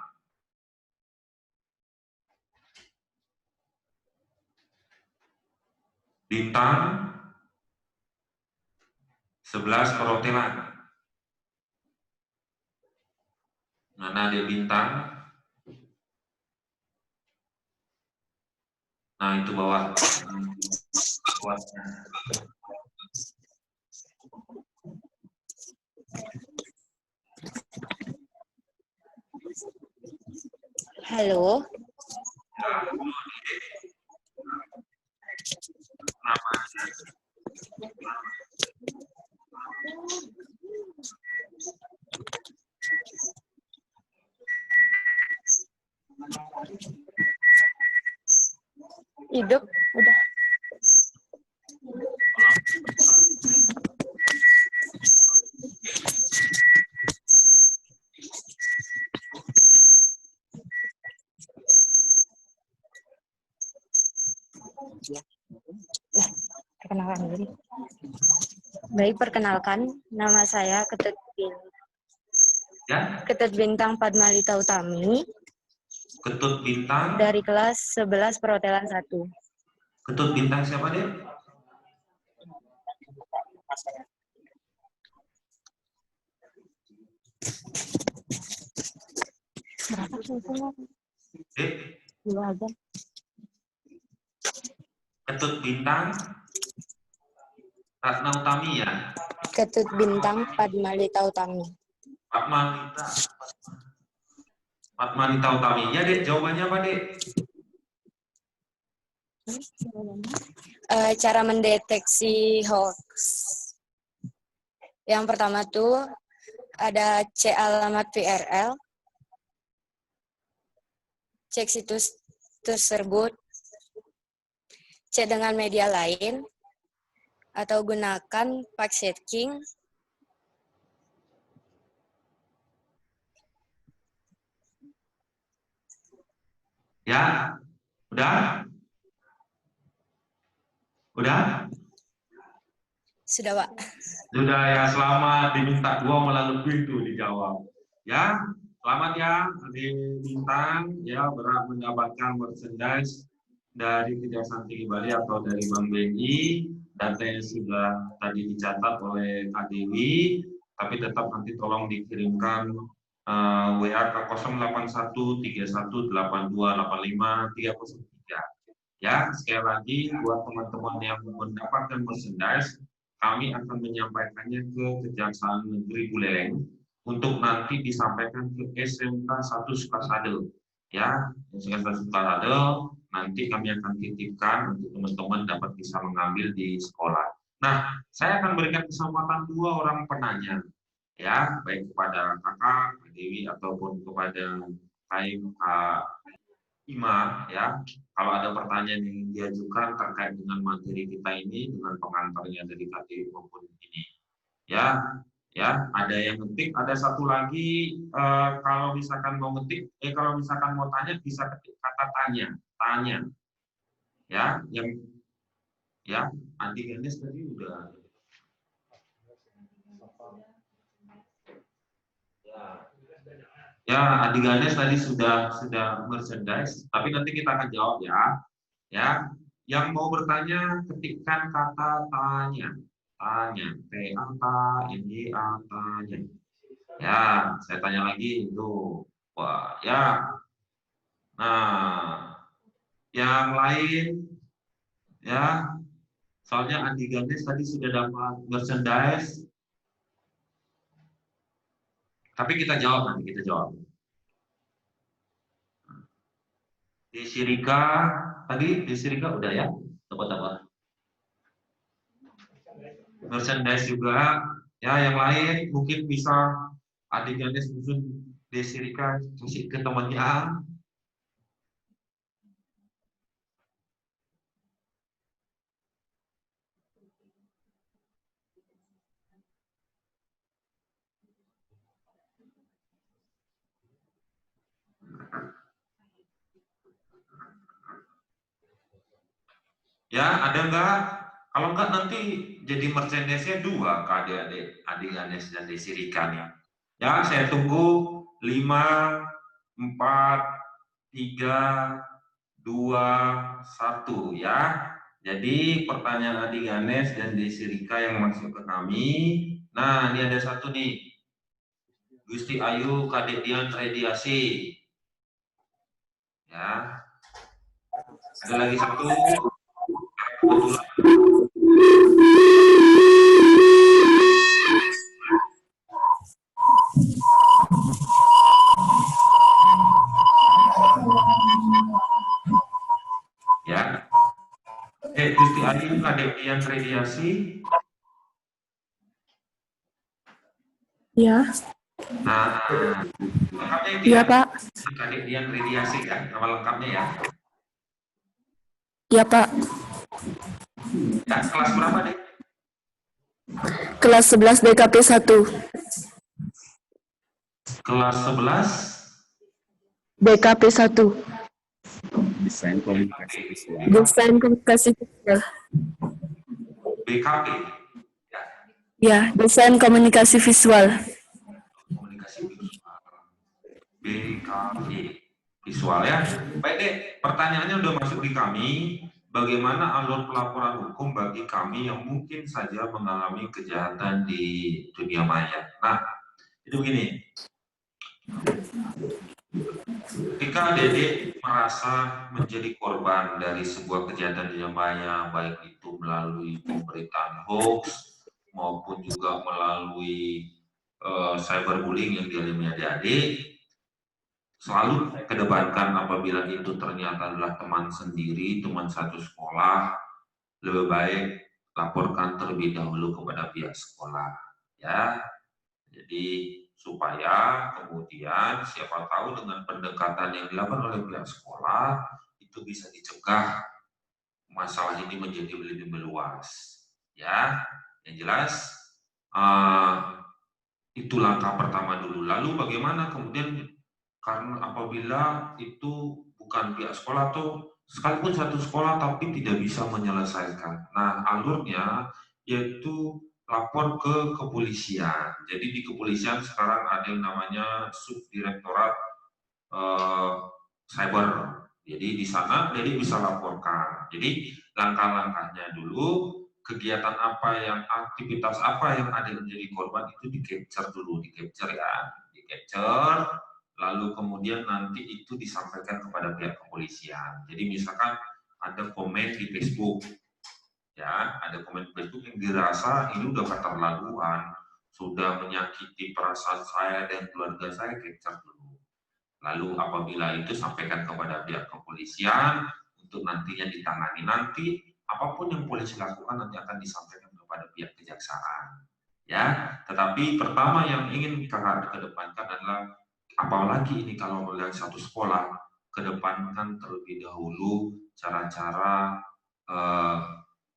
Bintang 11 perhotelan. Mana ada bintang? Nah, itu bawah. Bawahnya. Halo. Hidup udah. Perkenalkan diri. Baik, perkenalkan, nama saya Ketut Bintang Padmalita Utami. Ketut Bintang? Dari kelas 11 Perhotelan 1. Ketut Bintang siapa, Dek? Berapa susunya? Dek? 2 aja. Ketut Bintang Ratna Utami ya? Ketut Bintang Padmalita Utami. Padmalita Utami. Ya, Dek, jawabannya apa, Dek? Cara mendeteksi hoax. Yang pertama tuh ada cek alamat VRL, cek situs tersebut, cek dengan media lain, atau gunakan fact checking. Ya, udah? Udah? Sudah, Pak. Sudah ya, selamat. Diminta 2 malah lebih tuh dijawab. Ya, selamat ya, Adik Bintang. Ya, berhak mendapatkan merchandise dari Kejaksaan Tinggi Bali atau dari Bank BNI. Datanya sudah tadi dicatat oleh Kak Dewi, tapi tetap nanti tolong dikirimkan WA ke 081318285 Ya, sekali lagi buat teman-teman yang mendapatkan merchandise, kami akan menyampaikannya ke Kejaksaan Negeri Buleleng untuk nanti disampaikan ke SMK 1 Sukasade. Ya, SMK 1 Sukasade nanti kami akan titipkan untuk teman-teman dapat bisa mengambil di sekolah. Nah, saya akan berikan kesempatan 2 orang penanya, ya, baik kepada Kakak Dewi ataupun kepada Kak Ima, ya. Kalau ada pertanyaan yang diajukan terkait dengan materi kita ini, dengan pengantarnya dari KTI maupun ini, ya, ada yang ngetik, ada satu lagi, kalau misalkan mau ngetik, kalau misalkan mau tanya bisa ketik kata tanya, ya, ya, antigenes tadi udah, ya, Adi Ganes tadi sudah merchandise, tapi nanti kita akan jawab ya. Yang mau bertanya ketikkan kata tanya, T-A-N-Y-A, tanya. Ya, saya tanya lagi itu, wah, ya. Nah, yang lain, ya, soalnya Adi Ganes tadi sudah dapat merchandise. Tapi kita jawab nanti, kita jawab. Di Sirika, tadi di Sirika udah ya? Dapat apa? Merchandise juga. Ya, yang lain mungkin bisa adik-adik susun di Sirika kasih ke temannya. Ya, ada enggak? Kalau enggak nanti jadi merchandise-nya 2 ke adik Ganes dan Desi Rika nih. Ya, saya tunggu 5, 4, 3, 2, 1 ya. Jadi pertanyaan adik Ganes dan Desi Rika yang masuk ke kami. Nah, ini ada satu nih. Gusti Ayu Kadek Dian Radiasi. Ya. Ada lagi satu. Kebetulan. Ya. Gusti Ayu Kadek Dian Radiasi. Ya. Nah, lengkapnya itu Iya, ya. Pak. Kadek Dian Radiasi ya, nama lengkapnya ya. Iya, Pak. Ya, kelas berapa deh? Kelas 11 DKP 1. Kelas 11 DKP 1. Desain komunikasi visual. Desain komunikasi visual. BKP. Ya, desain komunikasi visual. Komunikasi visual. BKP visual ya. Baik deh, pertanyaannya udah masuk di kami. Bagaimana alur pelaporan hukum bagi kami yang mungkin saja mengalami kejahatan di dunia maya? Nah, itu begini. Ketika Dedek merasa menjadi korban dari sebuah kejahatan dunia maya, baik itu melalui pemberitaan hoax maupun juga melalui cyberbullying yang dialami adik-adik, selalu kedepankan apabila itu ternyata adalah teman sendiri, teman satu sekolah, lebih baik laporkan terlebih dahulu kepada pihak sekolah, ya. Jadi supaya kemudian siapa tahu dengan pendekatan yang dilakukan oleh pihak sekolah itu bisa dicegah masalah ini menjadi lebih meluas, ya. Yang jelas itu langkah pertama dulu. Lalu bagaimana kemudian? Karena apabila itu bukan pihak sekolah atau sekalipun satu sekolah tapi tidak bisa menyelesaikan. Nah, alurnya yaitu lapor ke kepolisian. Jadi di kepolisian sekarang ada yang namanya Subdirektorat Cyber. Jadi di sana jadi bisa laporkan. Jadi langkah-langkahnya dulu, kegiatan apa yang, aktivitas apa yang ada menjadi korban itu di-capture dulu, di-capture ya, di-capture. Lalu kemudian nanti itu disampaikan kepada pihak kepolisian. Jadi misalkan ada komen di Facebook, ya, ada komen di Facebook yang dirasa ini udah keterlaluan, sudah menyakiti perasaan saya dan keluarga saya, capture dulu. Lalu apabila itu sampaikan kepada pihak kepolisian untuk nantinya ditangani. Nanti apapun yang polisi lakukan nanti akan disampaikan kepada pihak kejaksaan. Ya, tetapi pertama yang ingin kakak kedepankan adalah apalagi ini kalau melihat satu sekolah, kedepankan terlebih dahulu cara-cara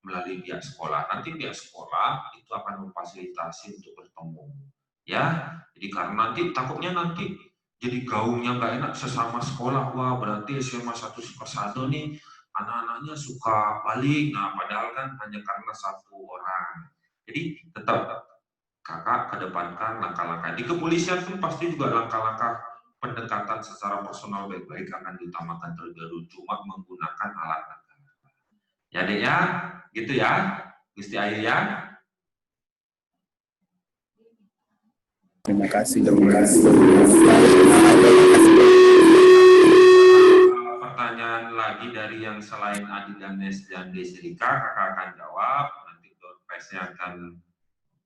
melalui pihak sekolah. Nanti pihak sekolah itu akan memfasilitasi untuk bertemu, ya. Jadi karena nanti takutnya nanti jadi gaungnya nggak enak sesama sekolah. Wah, berarti SMA 1 Super 1 nih anak-anaknya suka balik. Nah, padahal kan hanya karena satu orang. Jadi tetap kakak kedepankan langkah-langkah. Di kepolisian pun pasti juga langkah-langkah pendekatan secara personal baik-baik akan diutamakan terlebih dahulu, cuma menggunakan alat negara. Ya dek ya, gitu ya, Gusti Ayu ya. Terima kasih. Terima kasih. Pertanyaan lagi dari yang selain Adi Ganes dan Desi Rika, kakak akan jawab. Nanti door-prize-nya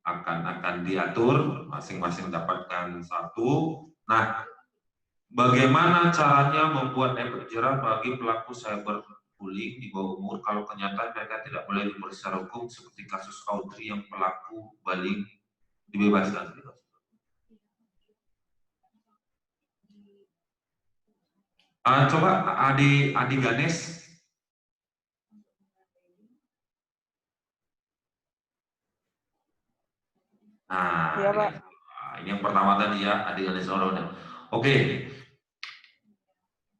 akan diatur, masing-masing dapatkan satu. Nah, bagaimana caranya membuat efek jerah bagi pelaku cyberbullying di bawah umur kalau kenyataan mereka tidak boleh diproses secara hukum seperti kasus Audrey yang pelaku bullying dibebaskan? Coba Adi Ganes. Nah, iya, Pak. Ini yang pertama tadi ya, Adi Ganes Orono. Oke.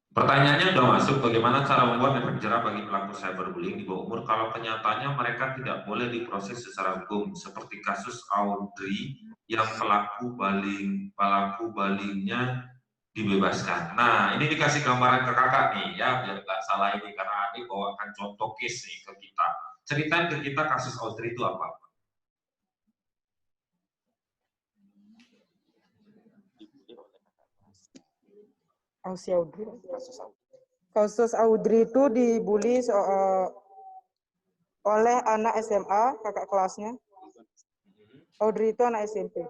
Pertanyaannya udah masuk, bagaimana cara membuat efek jerah bagi pelaku cyberbullying di bawah umur kalau kenyataannya mereka tidak boleh diproses secara hukum, seperti kasus Audrey yang pelaku balingnya dibebaskan. Nah, ini dikasih gambaran ke kakak nih ya, biar nggak salah ini, karena adik bawakan contoh case nih ke kita. Ceritain ke kita kasus Audrey itu apa? Kasus Audrey itu dibully oleh anak SMA, kakak kelasnya. Audrey itu anak SMP.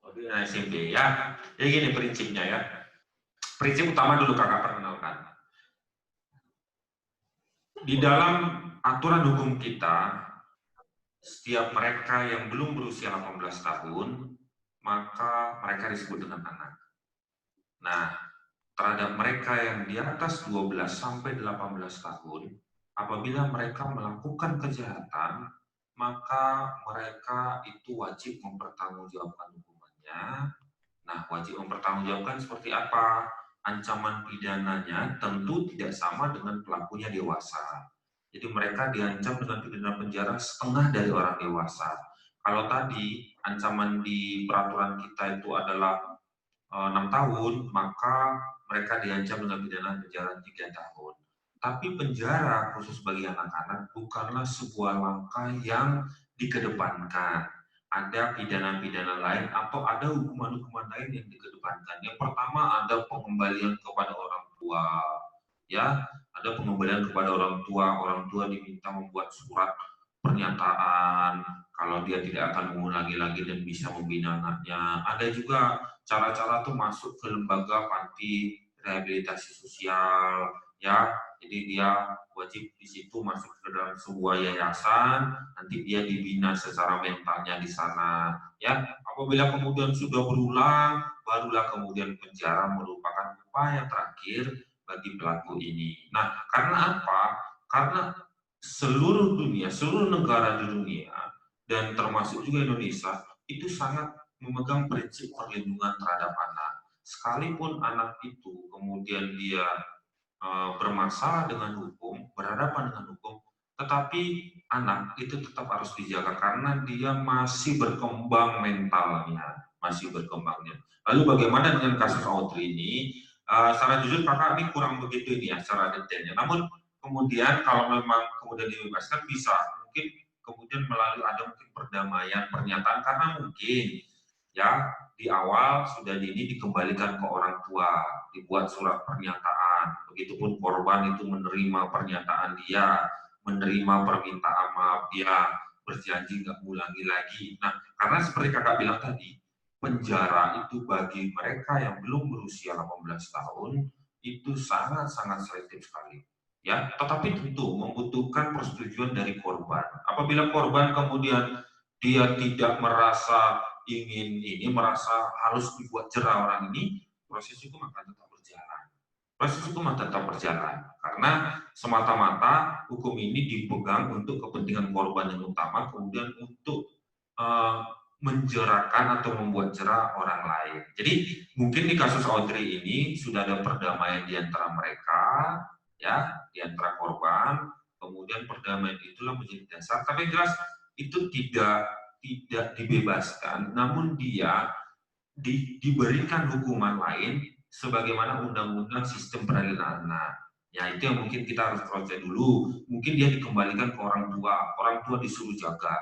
Audrey anak SMP ya. Jadi gini prinsipnya ya. Prinsip utama dulu kakak perkenalkan. Di dalam aturan hukum kita, setiap mereka yang belum berusia 18 tahun, maka mereka disebut dengan anak. Nah, terhadap mereka yang di atas 12 sampai 18 tahun, apabila mereka melakukan kejahatan, maka mereka itu wajib mempertanggungjawabkan hukumannya. Nah, wajib mempertanggungjawabkan seperti apa? Ancaman pidananya tentu tidak sama dengan pelakunya dewasa. Jadi mereka diancam dengan pidana penjara setengah dari orang dewasa. Kalau tadi ancaman di peraturan kita itu adalah 6 tahun, maka mereka diancam dengan pidana penjara 3 tahun. Tapi penjara khusus bagi anak-anak bukanlah sebuah langkah yang dikedepankan. Ada pidana-pidana lain atau ada hukuman-hukuman lain yang dikedepankan. Yang pertama ada pengembalian kepada orang tua, ya, ada pengembalian kepada orang tua diminta membuat surat pernyataan kalau dia tidak akan mengulangi lagi dan bisa membina anaknya. Ada juga cara-cara tuh masuk ke lembaga panti rehabilitasi sosial, ya. Jadi dia wajib di situ masuk ke dalam sebuah yayasan, nanti dia dibina secara mentalnya di sana, ya. Apabila kemudian sudah berulang, barulah kemudian penjara merupakan upaya terakhir bagi pelaku ini. Nah, karena apa? Karena seluruh dunia, seluruh negara di dunia, dan termasuk juga Indonesia, itu sangat memegang prinsip perlindungan terhadap anak. Sekalipun anak itu kemudian dia bermasalah dengan hukum, berhadapan dengan hukum, tetapi anak itu tetap harus dijaga karena dia masih berkembang mentalnya, masih berkembangnya. Lalu bagaimana dengan kasus Audrey ini? Secara jujur kakak ini kurang begitu ini ya, secara detailnya. Namun kemudian kalau memang kemudian dibebaskan bisa, mungkin kemudian melalui ada mungkin perdamaian, pernyataan, karena mungkin ya di awal sudah dini dikembalikan ke orang tua, dibuat surat pernyataan, begitupun korban itu menerima pernyataan dia, menerima permintaan maaf dia, berjanji nggak mengulangi lagi. Nah, karena seperti kakak bilang tadi, penjara itu bagi mereka yang belum berusia 18 tahun itu sangat-sangat selektif sekali. Ya, tetapi tentu membutuhkan persetujuan dari korban. Apabila korban kemudian dia tidak merasa ingin ini, merasa harus dibuat jerah orang ini, proses hukum akan tetap berjalan. Proses hukum akan tetap berjalan karena semata-mata hukum ini dipegang untuk kepentingan korban yang utama, kemudian untuk menjerahkan atau membuat jerah orang lain. Jadi mungkin di kasus Audrey ini sudah ada perdamaian di antara mereka, ya, di antara korban, kemudian perdamaian itulah menjadi dasar. Tapi jelas itu tidak dibebaskan, namun dia diberikan hukuman lain sebagaimana undang-undang sistem peradilan anak. Ya, itu yang mungkin kita harus proses dulu. Mungkin dia dikembalikan ke orang tua disuruh jaga.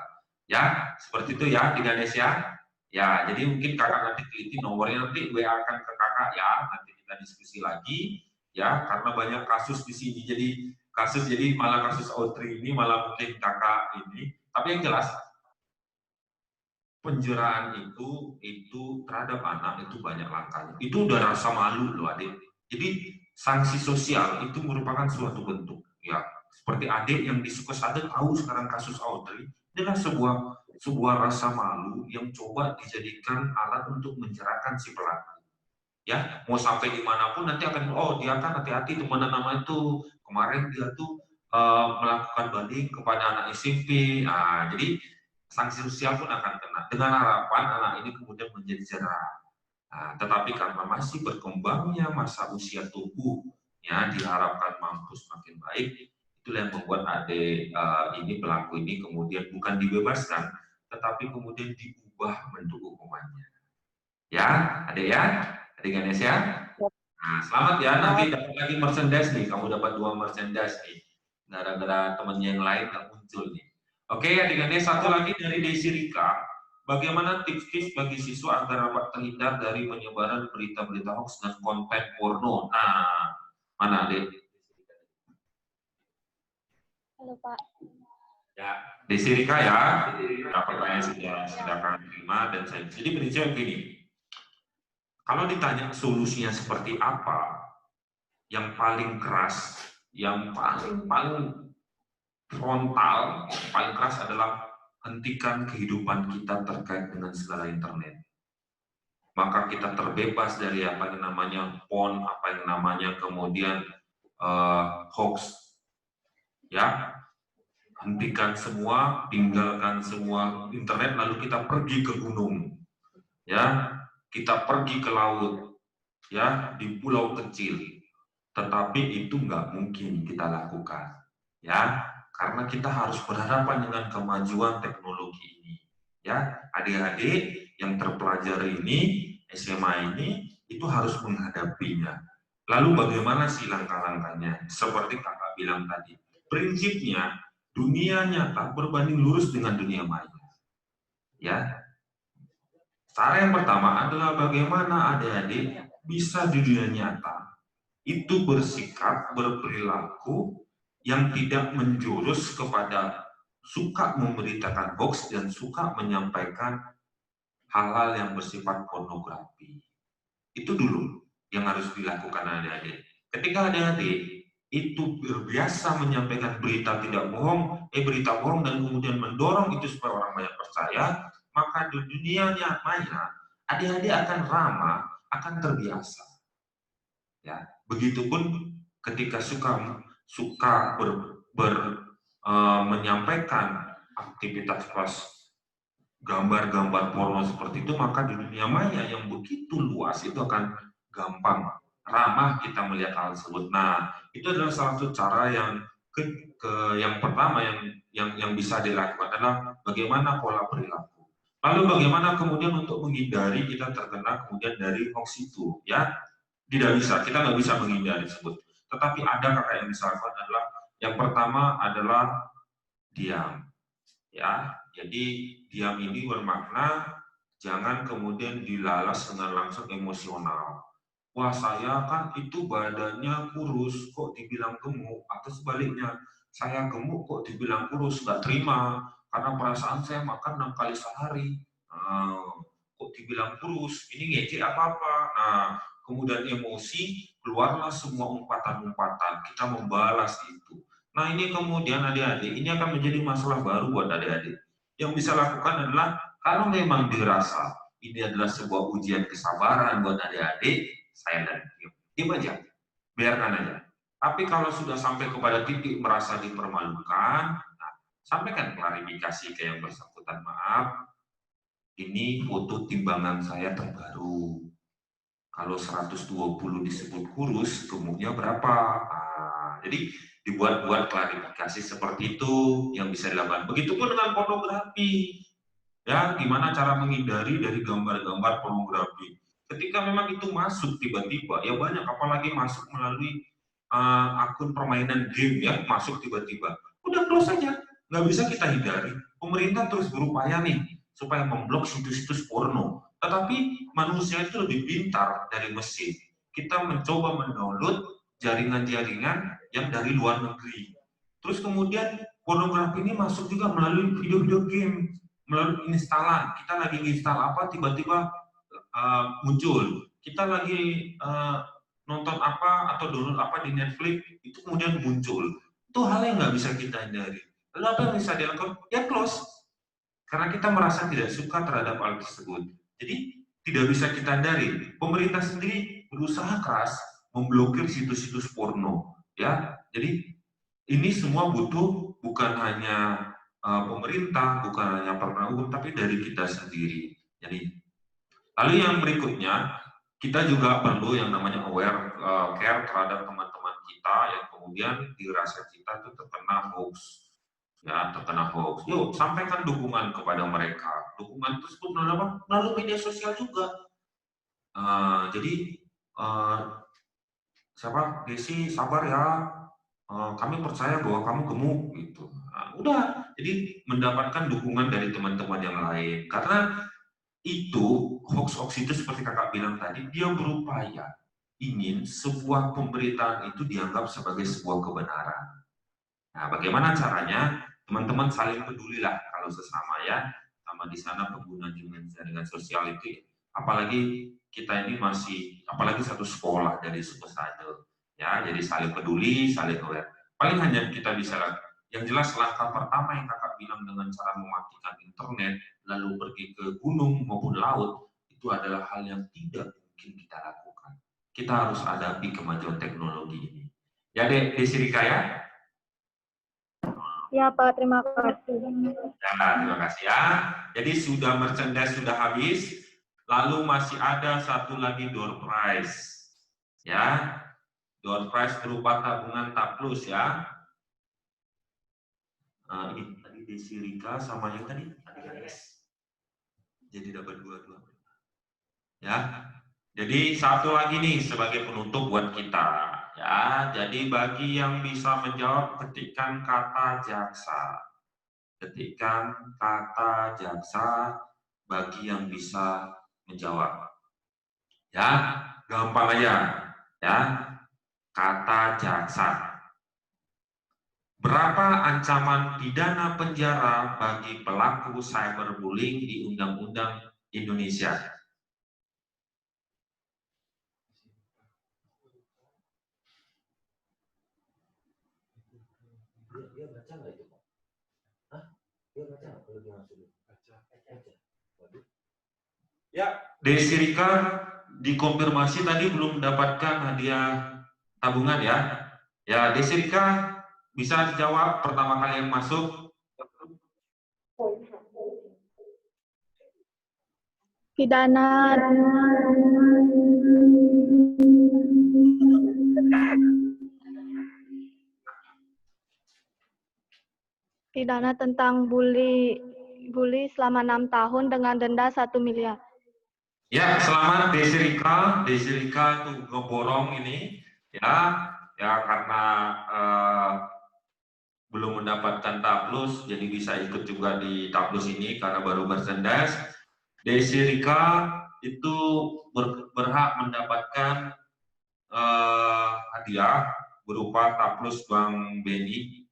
Ya, seperti itu ya di Ganesha. Ya, jadi mungkin kakak nanti teliti nomornya, nanti WA akan ke kakak ya, nanti kita diskusi lagi ya, karena banyak kasus di sini. Jadi malah kasus Audrey ini malah mungkin kakak ini. Tapi yang jelas penjeraan itu terhadap anak itu banyak langkahnya. Itu udah rasa malu loh adik. Jadi sanksi sosial itu merupakan suatu bentuk ya. Seperti adik yang di Sukesada tahu sekarang kasus Audrey, adalah sebuah rasa malu yang coba dijadikan alat untuk menjerahkan si pelaku. Ya, mau sampai dimanapun nanti akan, oh dia kan hati-hati teman nama itu kemarin dia tuh melakukan banding kepada anak SMP. Nah, jadi sanksi sosial pun akan kena dengan harapan anak ini kemudian menjadi jerah. Nah, tetapi karena masih berkembangnya masa usia tubuh, ya diharapkan mampu semakin baik, itulah yang membuat adik ini pelaku ini kemudian bukan dibebaskan, tetapi kemudian diubah bentuk hukumannya. Ya, adik ya, adik Ganes ya. Nah, selamat ya, nanti dapat lagi merchandise nih, kamu dapat 2 merchandise nih, gara-gara temennya yang lain nggak muncul nih. Oke, adik Ganes, satu lagi dari Desi Rika. Bagaimana tips-tips bagi siswa agar dapat terhindar dari penyebaran berita-berita hoax dan konten porno? Nah, mana adik? Halo Pak. Ya, Desi Rika ya, pertanyaan sudah kami terima dan saya. Jadi prinsipnya begini, kalau ditanya solusinya seperti apa, yang paling keras, yang paling frontal, paling keras adalah hentikan kehidupan kita terkait dengan segala internet. Maka kita terbebas dari apa yang namanya porn, apa yang namanya kemudian hoax. Ya, hentikan semua, tinggalkan semua internet, lalu kita pergi ke gunung. Ya, kita pergi ke laut. Ya, di pulau kecil. Tetapi itu nggak mungkin kita lakukan. Ya, karena kita harus berhadapan dengan kemajuan teknologi ini. Ya, adik-adik yang terpelajari ini, SMA ini, itu harus menghadapinya. Lalu bagaimana sih langkah-langkahnya? Seperti kakak bilang tadi, prinsipnya dunia nyata berbanding lurus dengan dunia maya. Ya, cara yang pertama adalah bagaimana adik-adik bisa di dunia nyata itu bersikap, berperilaku yang tidak menjurus kepada suka memberitakan hoax dan suka menyampaikan hal-hal yang bersifat pornografi. Itu dulu yang harus dilakukan adik-adik. Ketika adik-adik itu berbiasa menyampaikan berita tidak bohong, berita bohong dan kemudian mendorong itu supaya orang banyak percaya, maka di dunia maya adik-adik akan ramah, akan terbiasa. Ya, begitupun ketika suka menyampaikan aktivitas pas gambar-gambar porno seperti itu, maka di dunia maya yang begitu luas itu akan gampang ramah kita melihat hal tersebut. Nah, itu adalah salah satu cara yang yang pertama yang bisa dilakukan adalah bagaimana pola perilaku. Lalu bagaimana kemudian untuk menghindari kita terkena kemudian dari hoax itu, ya? Tidak bisa, kita nggak bisa menghindari tersebut. Tetapi ada kakak yang bisa lakukan adalah yang pertama adalah diam. Ya, jadi diam ini bermakna jangan kemudian dilalas dengan langsung emosional. Wah, saya kan itu badannya kurus kok dibilang gemuk, atau sebaliknya saya gemuk kok dibilang kurus, nggak terima karena perasaan saya makan 6 kali sehari. Kok dibilang kurus, ini ngejek apa-apa. Nah, kemudian emosi, keluarlah semua umpatan-umpatan, kita membalas itu. Nah, ini kemudian adik-adik, ini akan menjadi masalah baru buat adik-adik. Yang bisa lakukan adalah, kalau memang dirasa ini adalah sebuah ujian kesabaran buat adik-adik, saya dan diam aja, biarkan aja. Tapi kalau sudah sampai kepada titik merasa dipermalukan, nah, sampaikan klarifikasi ke yang bersangkutan, maaf, ini foto timbangan saya terbaru. Kalau 120 disebut kurus, gemuknya berapa? Nah, jadi dibuat-buat klarifikasi seperti itu yang bisa dilakukan. Begitupun dengan pornografi. Ya, gimana cara menghindari dari gambar-gambar pornografi. Ketika memang itu masuk tiba-tiba, ya banyak, apalagi masuk melalui akun permainan game ya, masuk tiba-tiba. Udah close saja, nggak bisa kita hindari. Pemerintah terus berupaya nih, supaya memblok situs-situs porno. Tetapi manusia itu lebih pintar dari mesin. Kita mencoba mendownload jaringan-jaringan yang dari luar negeri. Terus kemudian pornografi ini masuk juga melalui video-video game, melalui instalan. Kita lagi install apa, tiba-tiba muncul. Kita lagi nonton apa atau download apa di Netflix, itu kemudian muncul. Itu hal yang nggak bisa kita hindari. Lalu apa yang bisa dilakukan? Ya close. Karena kita merasa tidak suka terhadap hal tersebut. Jadi tidak bisa kita hindari. Pemerintah sendiri berusaha keras memblokir situs-situs porno. Ya, jadi ini semua butuh bukan hanya pemerintah, bukan hanya penegak hukum, tapi dari kita sendiri. Jadi Lalu yang berikutnya, kita juga perlu yang namanya aware, care terhadap teman-teman kita yang kemudian dirasa kita itu terkena hoax. Ya, terkena hoax. Yuk, sampaikan dukungan kepada mereka. Dukungan tersebut melalui media sosial juga. Jadi, siapa? Desi, sabar ya. Kami percaya bahwa kamu gemuk gitu. Nah, udah, jadi mendapatkan dukungan dari teman-teman yang lain. Karena itu hoax itu seperti kakak bilang tadi, dia berupaya ingin sebuah pemberitaan itu dianggap sebagai sebuah kebenaran. Nah, bagaimana caranya? Teman-teman saling pedulilah kalau sesama ya, sama di sana pengguna jaringan sosial itu. Apalagi kita ini masih, apalagi satu sekolah dari sebesar ya, jadi saling peduli, saling aware. Paling hanya kita bisa lakukan. Yang jelas langkah pertama yang kakak bilang dengan cara mematikan internet, lalu pergi ke gunung maupun laut, itu adalah hal yang tidak mungkin kita lakukan. Kita harus hadapi kemajuan teknologi ini. Ya, Desi Rika ya. Ya Pak, terima kasih. Ya, terima kasih ya. Jadi sudah merchandise sudah habis, lalu masih ada satu lagi door prize. Ya, door prize berupa tabungan Taplus ya. Ini tadi Desi Rika sama yang tadi Ganes. Jadi dapat dua-dua. Ya. Jadi satu lagi nih sebagai penutup buat kita. Ya, jadi bagi yang bisa menjawab ketikkan kata jaksa. Ketikkan kata jaksa bagi yang bisa menjawab. Ya, gampang aja. Ya, kata jaksa. Berapa ancaman pidana penjara bagi pelaku cyberbullying di Undang-Undang Indonesia? Dia baca nggak itu, Pak? Hah? Dia baca nggak kalau dia masuk? Baca. Waduh. Ya, Desi Rika dikonfirmasi tadi belum mendapatkan hadiah tabungan ya. Ya, Desi Rika bisa dijawab pertama kali yang masuk. Pidana tentang bully selama 6 tahun dengan denda 1 miliar. Ya, selamat Desi Rika. Desi Rika itu ngeborong ini ya karena belum mendapatkan Taplus, jadi bisa ikut juga di Taplus ini karena baru merchandise. Desi Rika itu berhak mendapatkan hadiah berupa Taplus Bank BNI.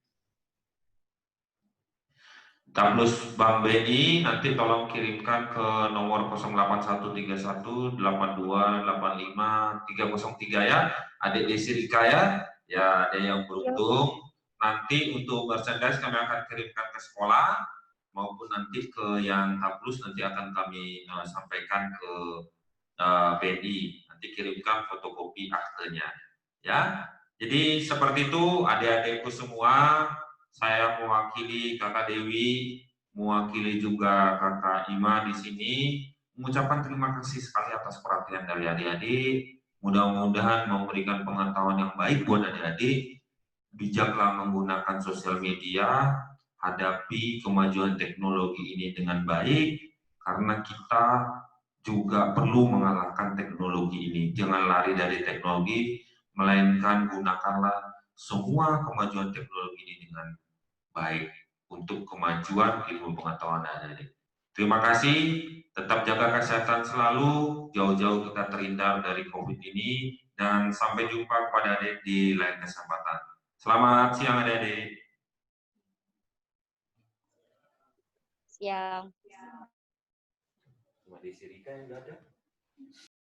Taplus Bank BNI nanti tolong kirimkan ke nomor 081318285 303 ya, adik Desi Rika ya. Ya, ada yang beruntung. Nanti untuk merchandise kami akan kirimkan ke sekolah maupun nanti ke yang Taplus nanti akan kami sampaikan ke BNI. Nanti kirimkan fotokopi aktenya. Ya, jadi seperti itu adik-adikku semua. Saya mewakili Kakak Dewi, mewakili juga Kakak Ima di sini, mengucapkan terima kasih sekali atas perhatian dari adik-adik. Mudah-mudahan memberikan pengetahuan yang baik buat adik-adik. Bijaklah menggunakan sosial media, hadapi kemajuan teknologi ini dengan baik, karena kita juga perlu mengalahkan teknologi ini. Jangan lari dari teknologi, melainkan gunakanlah semua kemajuan teknologi ini dengan baik untuk kemajuan ilmu pengetahuan adik-adik. Terima kasih, tetap jaga kesehatan selalu, jauh-jauh kita terhindar dari COVID ini, dan sampai jumpa kepada adik di lain kesempatan. Selamat siang adik-adik. Siang. Cuma Desi Rika yang nggak ada.